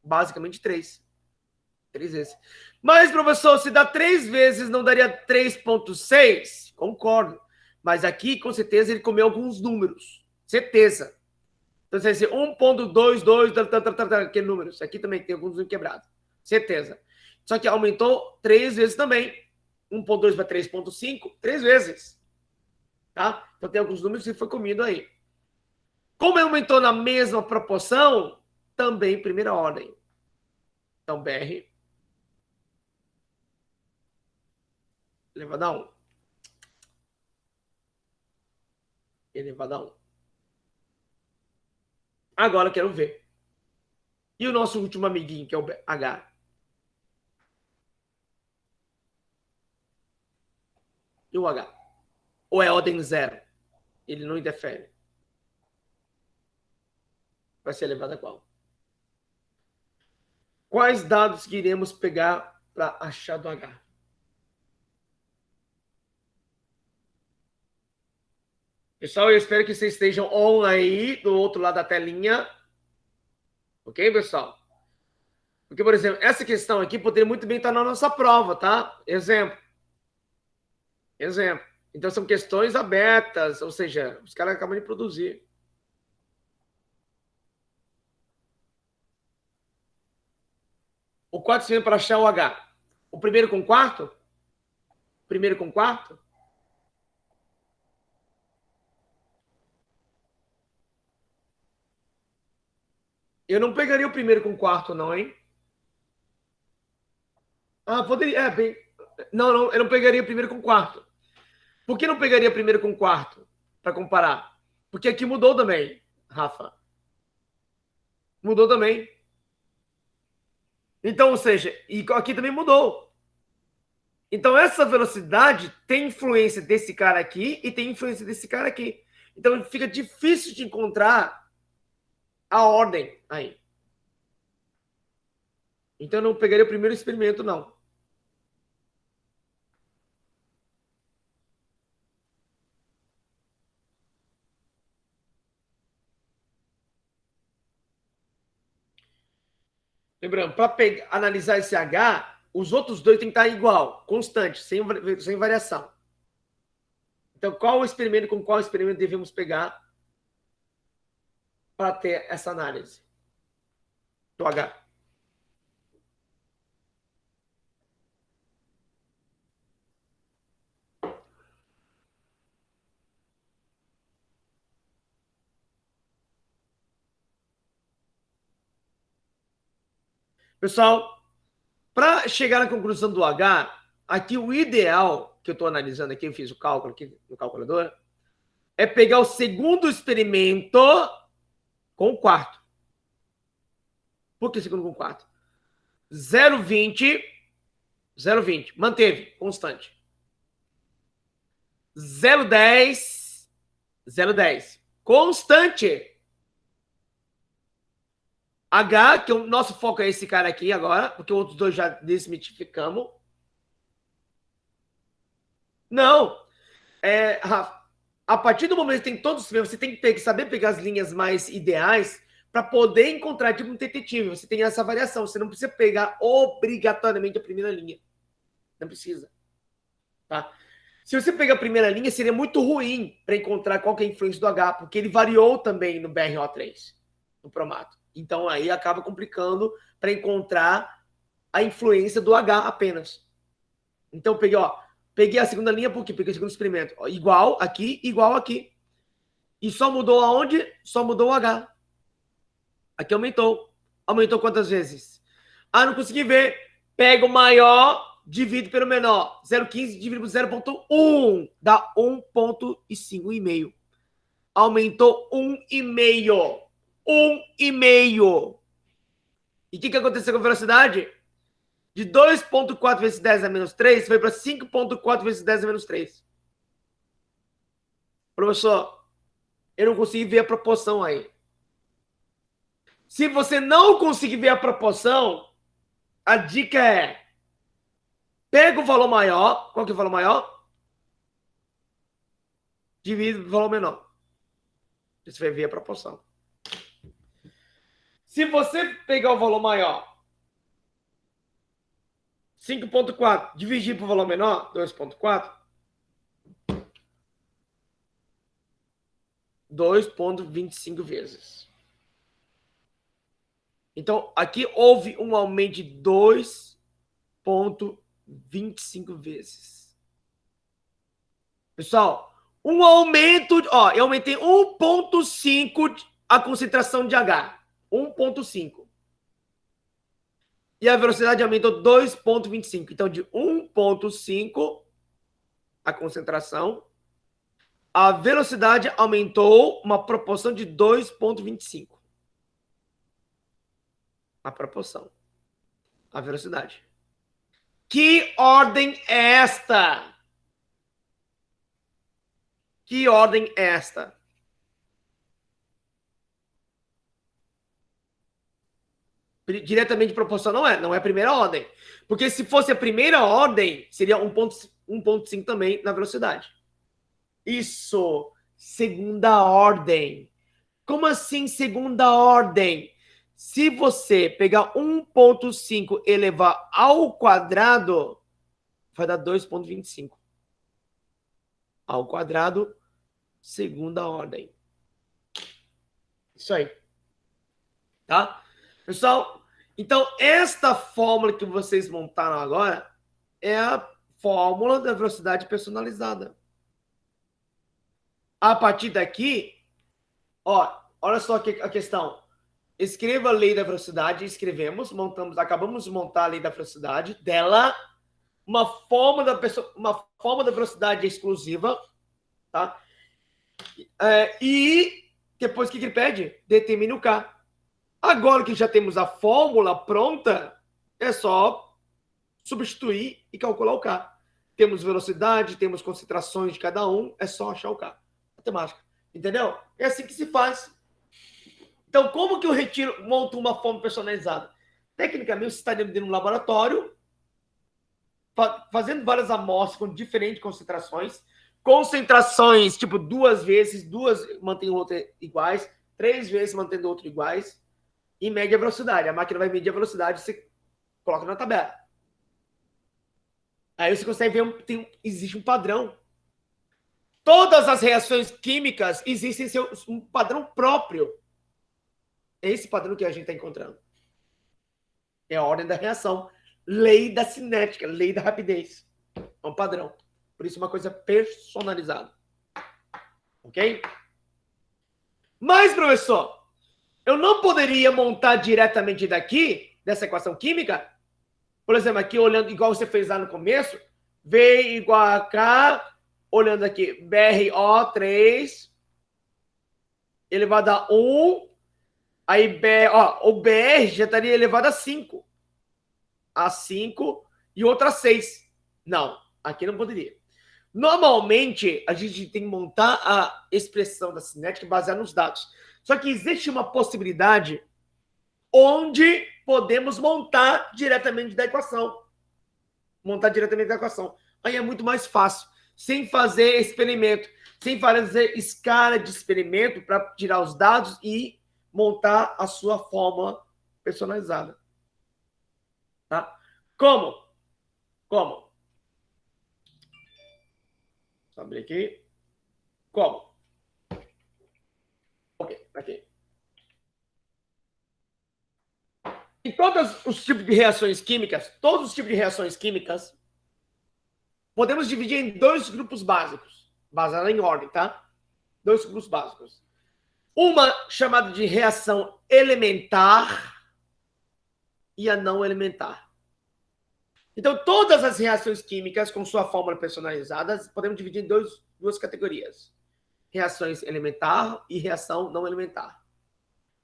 Basicamente 3. 3 vezes. Mas, professor, se dá 3 vezes, não daria 3.6? Concordo. Mas aqui, com certeza, ele comeu alguns números. Certeza. Então, você dizer 1.22, aquele número. Isso aqui também tem alguns números quebrados. Certeza. Só que aumentou 3 vezes também. 1.2 para 3.5, 3 vezes. Tá? Então, tem alguns números que foi comido aí. Como aumentou na mesma proporção, também primeira ordem. Então, BR elevado a 1. Elevado a 1. Agora eu quero ver. E o nosso último amiguinho, que é o H? E o H? Ou é ordem 0? Ele não interfere. Vai ser elevado a qual? Quais dados que iremos pegar para achar do H? Pessoal, eu espero que vocês estejam on aí, do outro lado da telinha. Ok, pessoal? Porque, por exemplo, essa questão aqui poderia muito bem estar na nossa prova, tá? Exemplo. Então, são questões abertas, ou seja, os caras acabam de produzir. O quarto experimento para achar o H. O primeiro com quarto? Primeiro com quarto? Eu não pegaria o primeiro com quarto, não, hein? Poderia. Não, eu não pegaria o primeiro com quarto. Por que não pegaria primeiro com quarto? Para comparar. Porque aqui mudou também, Rafa. Mudou também. Então, ou seja, e aqui também mudou. Então, essa velocidade tem influência desse cara aqui e tem influência desse cara aqui. Então, fica difícil de encontrar a ordem aí. Então, eu não pegaria o primeiro experimento, não. Lembrando, para analisar esse H, os outros dois têm que estar igual, constante, sem variação. Então, qual experimento com qual experimento devemos pegar para ter essa análise do H. Pessoal, para chegar na conclusão do H, aqui o ideal, que eu estou analisando aqui, eu fiz o cálculo aqui no calculador, é pegar o segundo experimento com o quarto. Por que segundo com o quarto? 0,20, 0,20, manteve, constante. 0,10, 0,10, constante. H, que o nosso foco é esse cara aqui agora, porque os outros dois já desmitificamos. Não. Rafa, a partir do momento que tem todos os você tem que saber pegar as linhas mais ideais para poder encontrar tipo um detetive. Você tem essa variação. Você não precisa pegar obrigatoriamente a primeira linha. Não precisa. Tá? Se você pegar a primeira linha, seria muito ruim para encontrar qual que é a influência do H, porque ele variou também no BRO3, no Promato. Então aí acaba complicando para encontrar a influência do H apenas. Então peguei a segunda linha por quê? Peguei o segundo experimento. Igual aqui, igual aqui. E só mudou aonde? Só mudou o H. Aqui aumentou. Aumentou quantas vezes? Ah, não consegui ver. Pega o maior, divide pelo menor. 0,15 divide por 0,1. Dá 1,5. Aumentou 1,5. 1,5. E o que aconteceu com a velocidade? De 2,4 vezes 10 a menos 3, foi para 5,4 vezes 10 a menos 3. Professor, eu não consegui ver a proporção aí. Se você não conseguir ver a proporção, a dica é: pega o valor maior. Qual que é o valor maior? Divide o valor menor. Você vai ver a proporção. Se você pegar o valor maior, 5,4, dividir por valor menor, 2,4, 2,25 vezes. Então, aqui houve um aumento de 2,25 vezes. Pessoal, um aumento... eu aumentei 1,5 a concentração de H. 1,5. E a velocidade aumentou 2,25. Então, de 1,5 a concentração, a velocidade aumentou uma proporção de 2,25. A proporção. A velocidade. Que ordem é esta? Que ordem é esta? Diretamente proporcional não é a primeira ordem. Porque se fosse a primeira ordem, seria 1,5 também na velocidade. Isso, segunda ordem. Como assim segunda ordem? Se você pegar 1,5 e elevar ao quadrado, vai dar 2,25. Ao quadrado, segunda ordem. Isso aí. Tá? Pessoal, então esta fórmula que vocês montaram agora é a fórmula da velocidade personalizada. A partir daqui, olha só a questão. Escreva a lei da velocidade, escrevemos, acabamos de montar a lei da velocidade dela, uma forma da velocidade exclusiva, tá? E depois o que ele pede? Determine o K. Agora que já temos a fórmula pronta, é só substituir e calcular o K. Temos velocidade, temos concentrações de cada um, é só achar o K. Matemática. Entendeu? É assim que se faz. Então, como que eu monto uma fórmula personalizada? Tecnicamente, você está dentro de um laboratório, fazendo várias amostras com diferentes concentrações. Concentrações, tipo, 2 vezes, mantém o outro iguais, 3 vezes mantendo o outro iguais, e mede a velocidade. A máquina vai medir a velocidade, você coloca na tabela. Aí você consegue ver, existe um padrão. Todas as reações químicas existem um padrão próprio. É esse padrão que a gente está encontrando. É a ordem da reação. Lei da cinética, lei da rapidez. É um padrão. Por isso, uma coisa personalizada. Ok? Mas, professor, eu não poderia montar diretamente daqui, dessa equação química? Por exemplo, aqui olhando, igual você fez lá no começo, V igual a K, olhando aqui, BRO3 elevado a 1, aí o BR já estaria elevado a 5. A 5 e outra a 6. Não, aqui não poderia. Normalmente, a gente tem que montar a expressão da cinética baseada nos dados. Só que existe uma possibilidade onde podemos montar diretamente da equação. Montar diretamente da equação. Aí é muito mais fácil, sem fazer experimento, sem fazer escala de experimento para tirar os dados e montar a sua fórmula personalizada. Tá? Como? Como? Vou abrir aqui. Como? Ok, aqui. Em todos os tipos de reações químicas, podemos dividir em dois grupos básicos, baseado em ordem, tá? Dois grupos básicos. Uma chamada de reação elementar e a não elementar. Então, todas as reações químicas com sua fórmula personalizada, podemos dividir em duas categorias. Reações elementar e reação não elementar.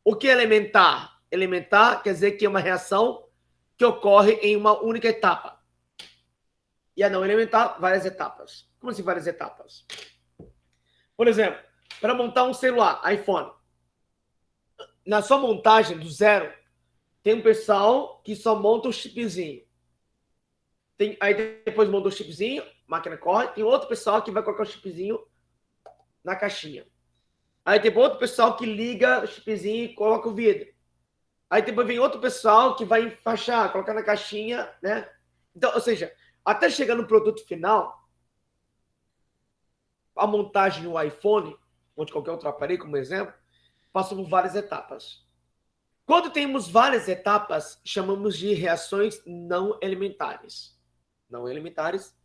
O que é elementar? Elementar quer dizer que é uma reação que ocorre em uma única etapa. E a não elementar, várias etapas. Como assim várias etapas? Por exemplo, para montar um celular, iPhone, na sua montagem do zero, tem um pessoal que só monta o chipzinho. Aí depois monta o chipzinho, máquina corre, tem outro pessoal que vai colocar o chipzinho na caixinha. Aí tem outro pessoal que liga o chipzinho e coloca o vidro. Aí depois vem outro pessoal que vai enfaixar, colocar na caixinha, né? Então, ou seja, até chegar no produto final, a montagem no iPhone, ou de qualquer outro aparelho, como exemplo, passa por várias etapas. Quando temos várias etapas, chamamos de reações não elementares. Não elementares,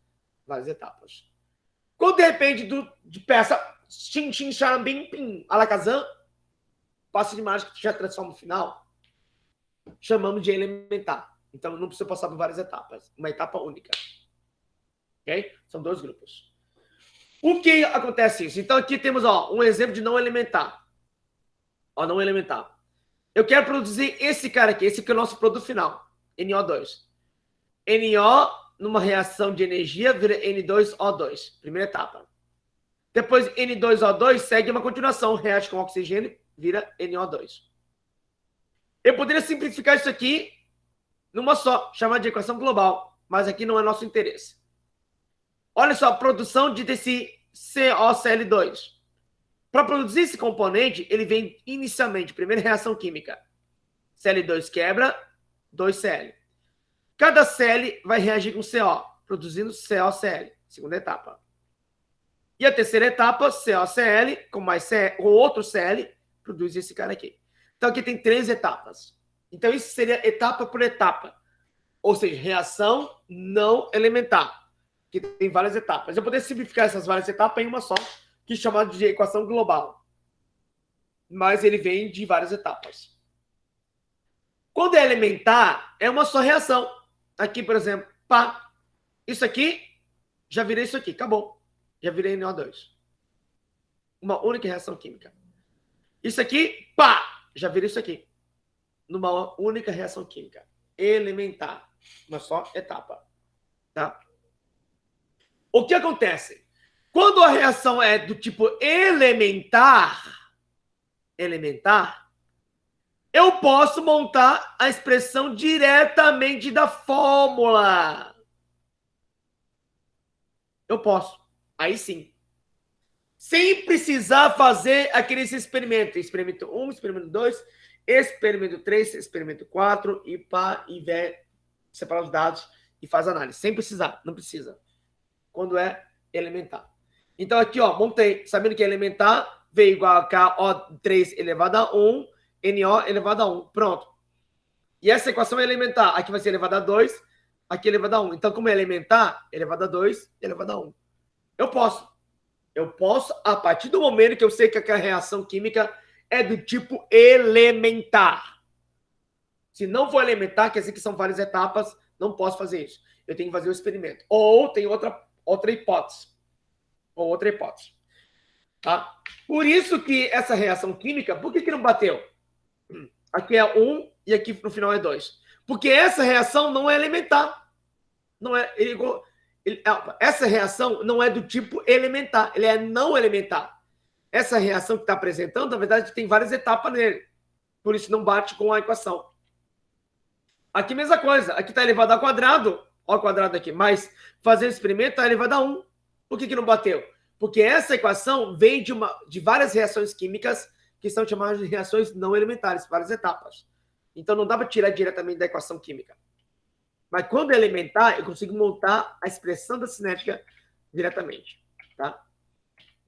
várias etapas. Quando depende de peça, xin, xin, xaram, bim, pim, alakazam, passe de mágica que já transforma no final, chamamos de elementar. Então, não precisa passar por várias etapas. Uma etapa única. Ok? São dois grupos. O que acontece isso? Então, aqui temos um exemplo de não elementar. Não elementar. Eu quero produzir esse cara aqui. Esse aqui é o nosso produto final. NO2. NO, numa reação de energia, vira N2O2. Primeira etapa. Depois, N2O2 segue uma continuação. Reage com oxigênio, vira NO2. Eu poderia simplificar isso aqui numa só, chamar de equação global. Mas aqui não é nosso interesse. Olha só, a produção desse COCl2. Para produzir esse componente, ele vem inicialmente, primeira reação química. Cl2 quebra, 2Cl. Cada Cl vai reagir com CO, produzindo COCl, segunda etapa. E a terceira etapa, COCl, com outro Cl, produz esse cara aqui. Então aqui tem 3 etapas. Então isso seria etapa por etapa. Ou seja, reação não elementar, que tem várias etapas. Eu poderia simplificar essas várias etapas em uma só, que é chamada de equação global. Mas ele vem de várias etapas. Quando é elementar, é uma só reação. Aqui, por exemplo, pá, isso aqui, já virei isso aqui, acabou. Já virei NO2. Uma única reação química. Isso aqui, pá, já virei isso aqui. Numa única reação química. Elementar. Uma só etapa. Tá? O que acontece? Quando a reação é do tipo elementar, eu posso montar a expressão diretamente da fórmula. Eu posso. Aí sim. Sem precisar fazer aqueles experimentos. Experimento 1, experimento 2, experimento 3, experimento 4, e pá, e vé, separar os dados e faz análise. Sem precisar. Não precisa. Quando é elementar. Então aqui, montei. Sabendo que é elementar, V igual a KO3 elevado a 1, NO elevado a 1. Pronto. E essa equação é elementar. Aqui vai ser elevado a 2, aqui elevado a 1. Então, como é elementar, elevado a 2, elevado a 1. Eu posso, a partir do momento que eu sei que aquela reação química é do tipo elementar. Se não for elementar, quer dizer que são várias etapas, não posso fazer isso. Eu tenho que fazer o experimento. Ou tem outra hipótese. Tá? Por isso que essa reação química, por que não bateu? Aqui é 1 e aqui no final é 2. Porque essa reação não é elementar. Não é, essa reação não é do tipo elementar, ele é não elementar. Essa reação que está apresentando, na verdade, tem várias etapas nele. Por isso não bate com a equação. Aqui mesma coisa, aqui está elevado ao quadrado, ó o quadrado aqui, mas fazer o experimento está elevado a 1. Por que não bateu? Porque essa equação vem de várias reações químicas que são chamadas de reações não elementares, várias etapas. Então não dá para tirar diretamente da equação química. Mas quando é elementar, eu consigo montar a expressão da cinética diretamente. Tá?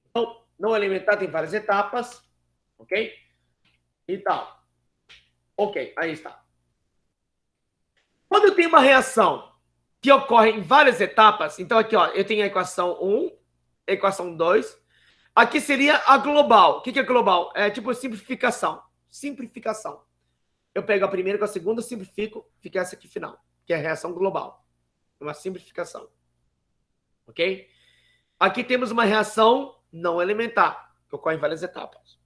Então, não elementar tem várias etapas, ok? E tal. Ok, aí está. Quando eu tenho uma reação que ocorre em várias etapas, então aqui ó, eu tenho a equação 1, a equação 2. Aqui seria a global. O que é global? É tipo simplificação. Simplificação. Eu pego a primeira com a segunda, simplifico, fica essa aqui final, que é a reação global. Uma simplificação. Ok? Aqui temos uma reação não elementar, que ocorre em várias etapas.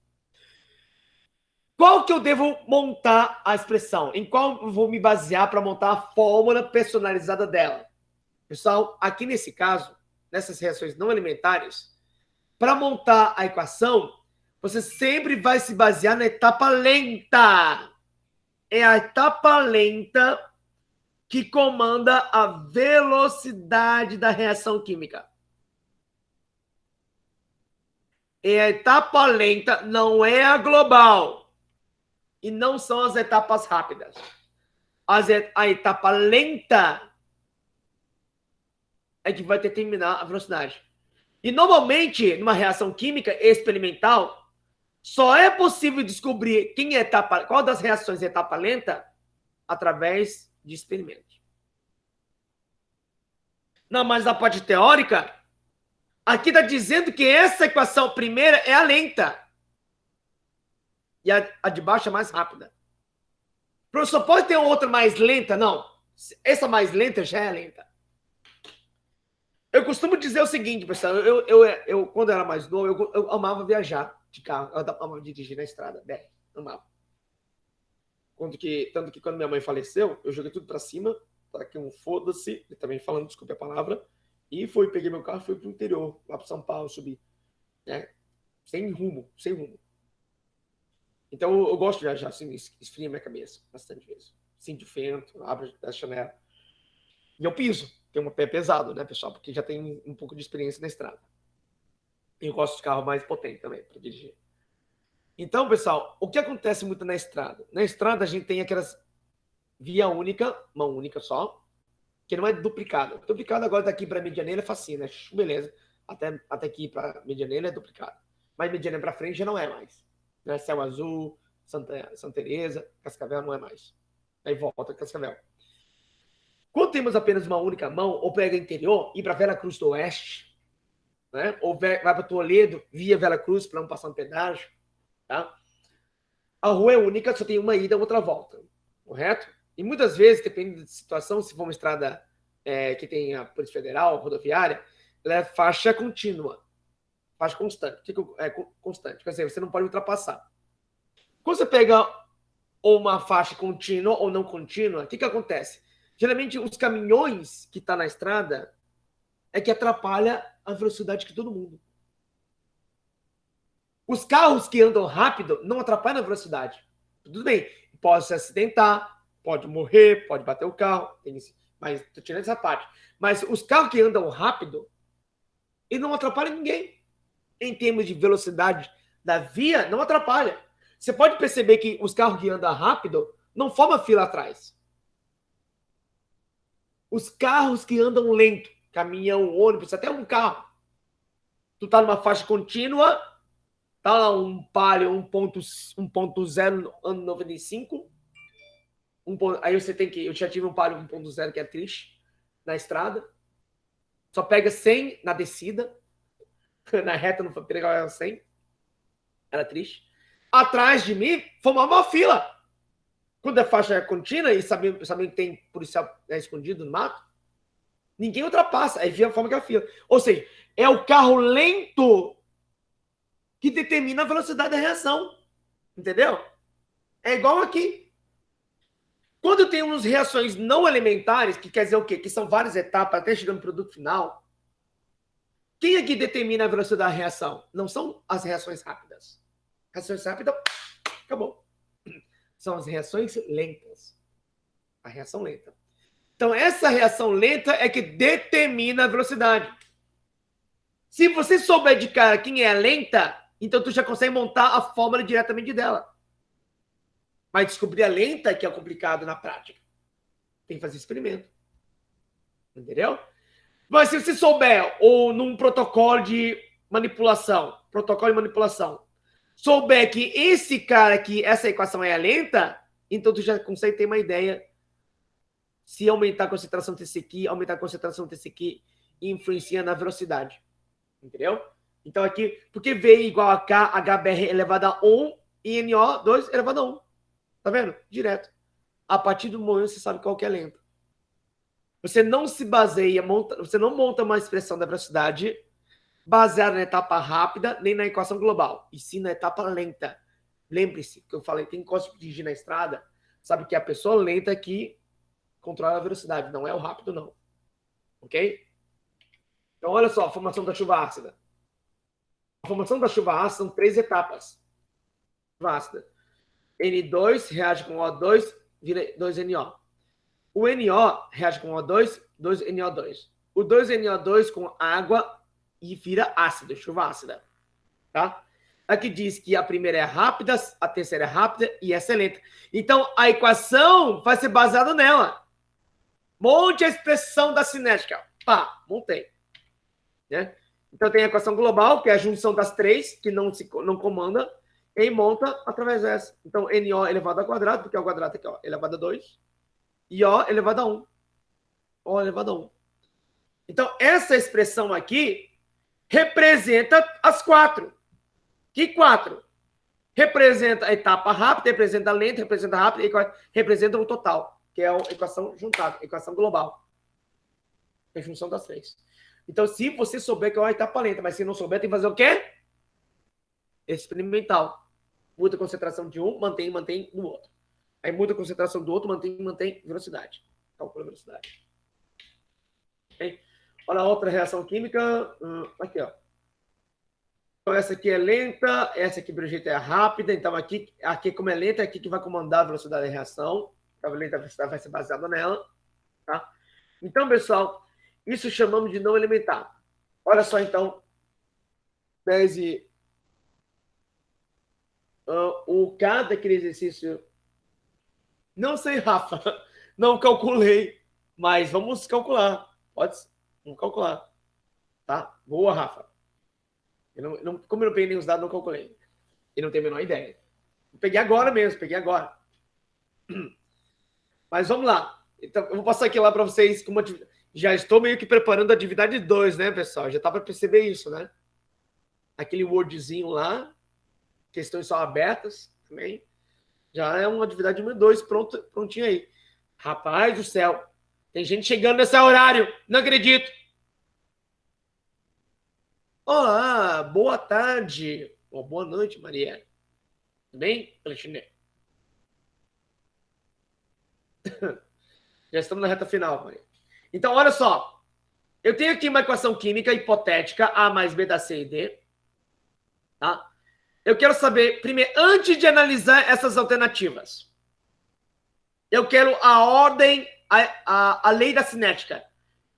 Qual que eu devo montar a expressão? Em qual eu vou me basear para montar a fórmula personalizada dela? Pessoal, aqui nesse caso, nessas reações não elementares, para montar a equação, você sempre vai se basear na etapa lenta. É a etapa lenta que comanda a velocidade da reação química. É a etapa lenta, não é a global. E não são as etapas rápidas. A etapa lenta é que vai determinar a velocidade. E normalmente, numa reação química experimental, só é possível descobrir qual das reações é etapa lenta através de experimentos. Não, mas na parte teórica, aqui está dizendo que essa equação primeira é a lenta. E a de baixo é mais rápida. Professor, pode ter outra mais lenta? Não. Essa mais lenta já é lenta. Eu costumo dizer o seguinte, pessoal. Eu quando eu era mais novo, eu amava viajar de carro. Eu amava dirigir na estrada. Amava. Tanto que quando minha mãe faleceu, eu joguei tudo para cima. Tá aqui um foda-se. Também falando, desculpe a palavra. E peguei meu carro e fui pro interior. Lá para São Paulo, subir. Né? Sem rumo. Então eu gosto de viajar assim, esfria minha cabeça bastante vezes. Sinto o vento, abro a janela. E eu piso. Tem um pé pesado, né, pessoal? Porque já tem um pouco de experiência na estrada. E eu gosto de carro mais potente também para dirigir. Então, pessoal, o que acontece muito na estrada? Na estrada a gente tem aquelas via única, mão única só, que não é duplicada. Duplicada agora daqui para Medianeira é facinho, né? Beleza. Até aqui para Medianeira é duplicado. Mas Medianeira para frente já não é mais. Né? Céu Azul, Santa Teresa, Cascavel não é mais. Aí volta Cascavel. Quando temos apenas uma única mão, ou pega interior, ir para Vera Cruz do Oeste, né? Ou vai para Toledo, via Vera Cruz, para não passar no pedágio, tá? A rua é única, só tem uma ida e outra volta, correto? E muitas vezes, dependendo da situação, se for uma estrada que tem a Polícia Federal, rodoviária, ela é faixa contínua, faixa constante. O que é constante? Quer dizer, você não pode ultrapassar. Quando você pega uma faixa contínua ou não contínua, o que acontece? Geralmente, os caminhões que estão na estrada é que atrapalha a velocidade de todo mundo. Os carros que andam rápido não atrapalham a velocidade. Tudo bem, pode se acidentar, pode morrer, pode bater o carro, mas estou tirando essa parte. Mas os carros que andam rápido, eles não atrapalham ninguém. Em termos de velocidade da via, não atrapalha. Você pode perceber que os carros que andam rápido não formam fila atrás. Os carros que andam lento, caminhão, ônibus, até um carro, tu tá numa faixa contínua, Tá lá um Palio 1.0 ano 95. Aí você tem que... Eu já tive um Palio 1.0 que é triste, na estrada. Só pega 100 na descida. Na reta não pegava 100. Era triste. Atrás de mim, formava uma fila. Quando é faixa contínua e sabendo que tem policial escondido no mato, ninguém ultrapassa. Aí via a forma que é a fila. Ou seja, é o carro lento que determina a velocidade da reação. Entendeu? É igual aqui. Quando temos reações não elementares, que quer dizer o quê? Que são várias etapas até chegar no produto final. Quem aqui determina a velocidade da reação? Não são as reações rápidas. Reações rápidas, acabou. São as reações lentas. A reação lenta. Então, essa reação lenta é que determina a velocidade. Se você souber de cara quem é a lenta, então tu já consegue montar a fórmula diretamente dela. Mas descobrir a lenta que é complicado na prática. Tem que fazer experimento. Entendeu? Mas se você souber, ou num protocolo de manipulação, souber que esse cara aqui, essa equação é lenta, então tu já consegue ter uma ideia se aumentar a concentração desse aqui, aumentar a concentração desse aqui, influencia na velocidade. Entendeu? Então aqui, porque V igual a K, HBR elevado a 1 e NO 2 elevado a 1. Tá vendo? Direto. A partir do momento você sabe qual que é lento. Você não se baseia, você não monta uma expressão da velocidade baseada na etapa rápida, nem na equação global, e sim na etapa lenta. Lembre-se que eu falei, tem que dirigir na estrada, sabe que é a pessoa lenta que controla a velocidade, não é o rápido, não. Ok? Então, olha só, a formação da chuva ácida. A formação da chuva ácida são 3 etapas. Chuva ácida. N2 reage com O2, vira 2NO. O NO reage com O2, 2NO2. O 2NO2 com água e vira ácido, chuva ácida. Tá? Aqui diz que a primeira é rápida, a terceira é rápida e essa é lenta. Então, a equação vai ser baseada nela. Monte a expressão da cinética. Pá, montei. Né? Então, tem a equação global, que é a junção das 3, que não comanda, e monta através dessa. Então, NO elevado ao quadrado, porque é o quadrado aqui, ó, elevado a 2. E O elevado a 1. O elevado a 1. Então, essa expressão aqui representa as 4. Que 4? Representa a etapa rápida, representa a lenta, representa a rápida e representa o total, que é a equação juntada, a equação global. É a junção das 3. Então, se você souber que é uma etapa lenta, mas se não souber, tem que fazer o quê? Experimental. Muda a concentração de um, mantém no outro. Aí muda a concentração do outro, mantém velocidade. Calcula a velocidade. Okay? Olha a outra reação química. Aqui, ó. Então, essa aqui é lenta, essa aqui, pelo jeito, é rápida. Então, aqui como é lenta, é aqui que vai comandar a velocidade da reação. A velocidade vai ser baseada nela. Tá? Então, pessoal, isso chamamos de não elementar. Olha só, então, tese. O K daquele exercício. Não sei, Rafa. Não calculei. Mas vamos calcular. Vamos calcular. Tá? Boa, Rafa. Como eu não peguei nem os dados, não calculei. E não tenho a menor ideia. Eu peguei agora mesmo, Mas vamos lá. Então, eu vou passar aqui lá para vocês. Já estou meio que preparando a atividade 2, né, pessoal? Já tá para perceber isso, né? Aquele Wordzinho lá. Questões só abertas também. Já é uma atividade número 2 prontinho aí. Rapaz do céu. Tem gente chegando nesse horário. Não acredito. Olá, boa tarde. Ou boa noite, Maria. Tudo bem, Alexandre? Já estamos na reta final, Maria. Então, olha só. Eu tenho aqui uma equação química hipotética, A mais B dá C e D. Tá? Eu quero saber, primeiro, antes de analisar essas alternativas, eu quero a ordem, a lei da cinética.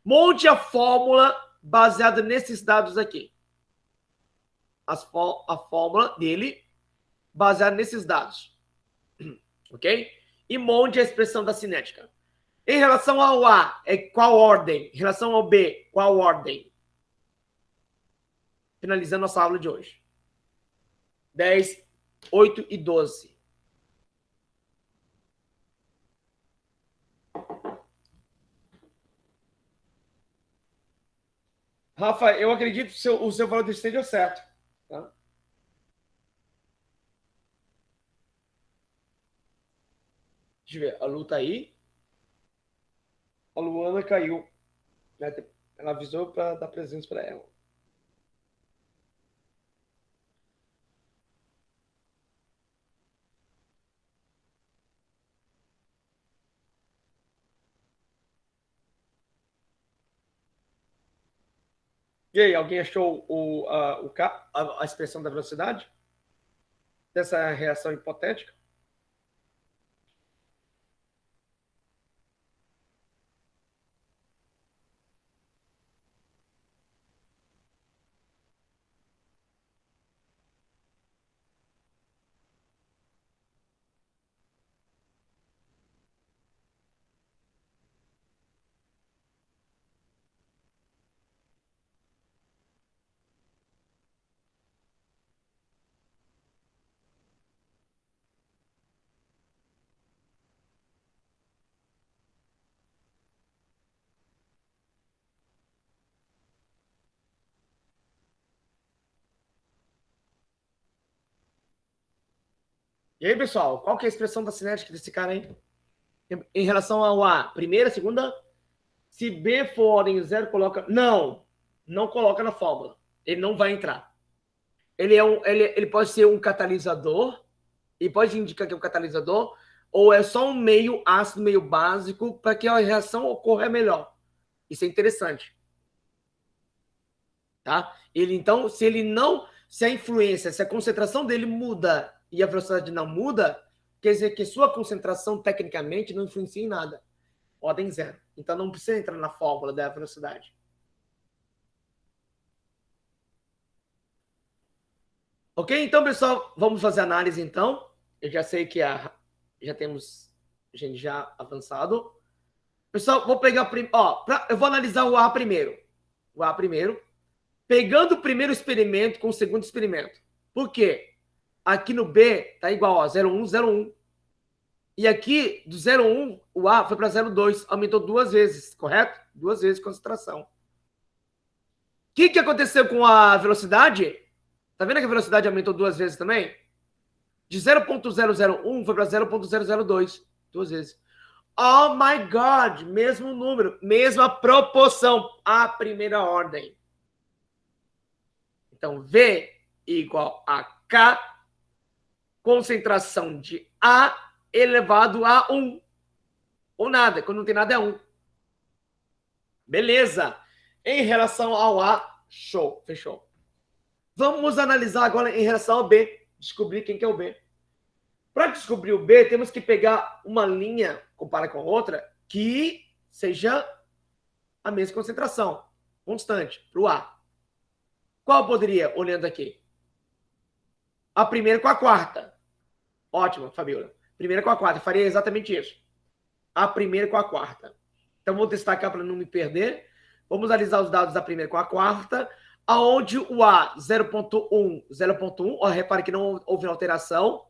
Monte a fórmula baseada nesses dados aqui. A fórmula dele baseada nesses dados. Ok? E monte a expressão da cinética. Em relação ao A, qual ordem? Em relação ao B, qual ordem? Finalizando nossa aula de hoje. 10, 8 e 12. Rafa, eu acredito que o seu valor esteja certo. Tá? Deixa eu ver. A Lu tá aí. A Luana caiu. Ela avisou para dar presença para ela. E aí, alguém achou a expressão da velocidade? Dessa reação hipotética? E aí, pessoal, qual que é a expressão da cinética desse cara aí? Em relação ao A, primeira, segunda, se B for ordem zero, coloca. Não, não coloca na fórmula. Ele não vai entrar. Ele pode ser um catalisador, e pode indicar que é um catalisador, ou é só um meio ácido, meio básico, para que a reação ocorra melhor. Isso é interessante. Tá? Ele, então, se ele não. Se a influência, se a concentração dele muda e a velocidade não muda, quer dizer que sua concentração, tecnicamente, não influencia em nada. Ordem zero. Então não precisa entrar na fórmula da velocidade. Ok? Então, pessoal, vamos fazer análise então. Eu já sei que já temos gente já avançado. Pessoal, vou pegar. Eu vou analisar o A primeiro. O A primeiro. Pegando o primeiro experimento com o segundo experimento. Por quê? Aqui no B tá igual, ó, 0,1, 0,1. E aqui, do 0,1, o A foi para 0,2. Aumentou duas vezes, correto? Duas vezes concentração. O que aconteceu com a velocidade? Tá vendo que a velocidade aumentou duas vezes também? De 0,001 foi para 0,002. Duas vezes. Oh my God! Mesmo número, mesma proporção. A primeira ordem. Então, V igual a K, concentração de A elevado a 1. Ou nada, quando não tem nada é 1. Beleza. Em relação ao A, show, fechou. Vamos analisar agora em relação ao B. Descobrir quem que é o B. Para descobrir o B, temos que pegar uma linha, comparar com a outra, que seja a mesma concentração, constante, para o A. Qual poderia, olhando aqui? A primeira com a quarta. Ótimo, Fabiola. Primeira com a quarta. Eu faria exatamente isso. A primeira com a quarta. Então, vou destacar para não me perder. Vamos analisar os dados da primeira com a quarta, aonde o A 0,1, 0,1. Repare que não houve alteração.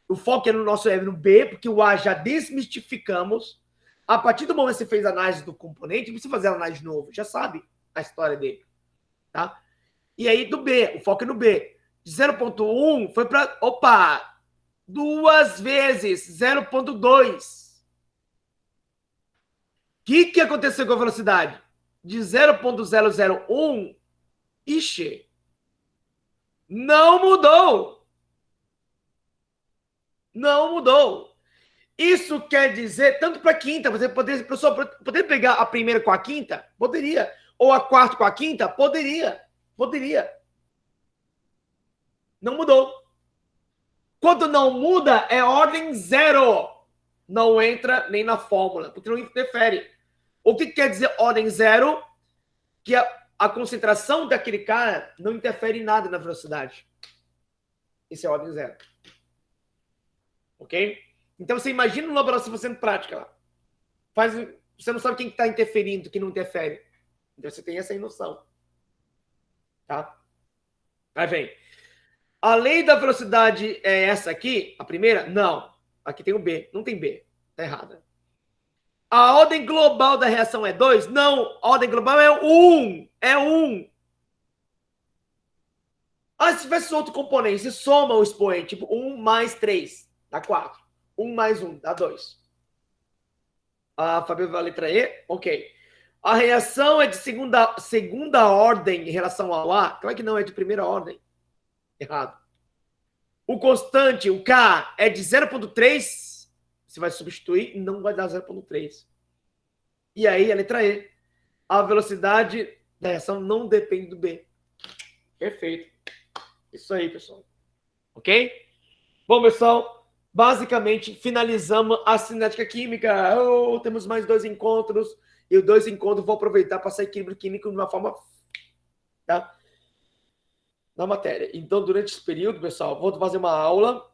O foco é no nosso no B, porque o A já desmistificamos. A partir do momento que você fez a análise do componente, não precisa fazer a análise de novo, já sabe a história dele. Tá? E aí do B, o foco é no B. De 0,1 foi para, duas vezes 0,2. O que aconteceu com a velocidade? De 0,001, ixi, não mudou. Não mudou. Isso quer dizer, tanto para a quinta, você poderia pegar a primeira com a quinta? Poderia. Ou a quarta com a quinta? Poderia. Poderia. Não mudou. Quando não muda, é ordem zero. Não entra nem na fórmula, porque não interfere. O que quer dizer ordem zero? Que a concentração daquele cara não interfere em nada na velocidade. Isso é ordem zero. Ok? Então você imagina no laboratório fazendo prática lá. Você não sabe quem está interferindo, quem não interfere. Então você tem essa noção. Tá? Aí vem. A lei da velocidade é essa aqui? A primeira? Não. Aqui tem o B. Não tem B. Tá errada. A ordem global da reação é 2? Não. A ordem global é 1. É 1. Ah, se tivesse outro componente, se soma o expoente, tipo 1 mais 3, dá 4. 1 mais 1, dá 2. A Fabio vai a letra E? Ok. A reação é de segunda ordem em relação ao A? Claro que não, é de primeira ordem. Errado. O constante, o K, é de 0,3. Você vai substituir e não vai dar 0,3. E aí, a letra E. A velocidade da reação não depende do B. Perfeito. Isso aí, pessoal. Ok? Bom, pessoal, basicamente finalizamos a cinética química. Oh, temos mais 2 encontros. E os 2 encontros vou aproveitar para passar equilíbrio químico de uma forma, tá? Na matéria. Então, durante esse período, pessoal, vou fazer uma aula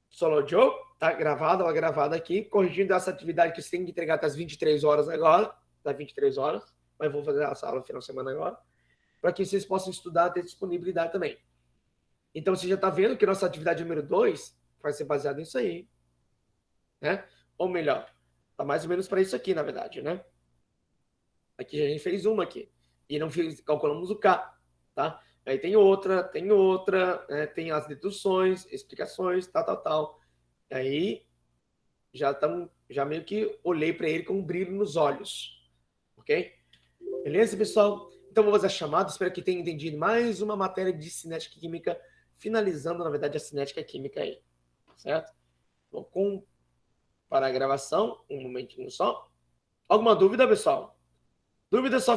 solo Joe, tá gravada, ela gravada aqui, corrigindo essa atividade que você tem que entregar até as 23 horas agora, tá 23 horas, mas vou fazer essa aula no final de semana agora, para que vocês possam estudar, ter disponibilidade também. Então, você já está vendo que nossa atividade número 2 vai ser baseada nisso aí, né? Ou melhor, tá mais ou menos para isso aqui, na verdade, né? Aqui a gente fez uma aqui, e não calculamos o K, tá? Aí tem outra, né? Tem as deduções, explicações, tal. Aí já meio que olhei para ele com um brilho nos olhos, ok? Beleza, pessoal? Então vou fazer a chamada, espero que tenham entendido mais uma matéria de cinética química, finalizando, na verdade, a cinética química aí, certo? Vou para a gravação, um momentinho só. Alguma dúvida, pessoal? Dúvida só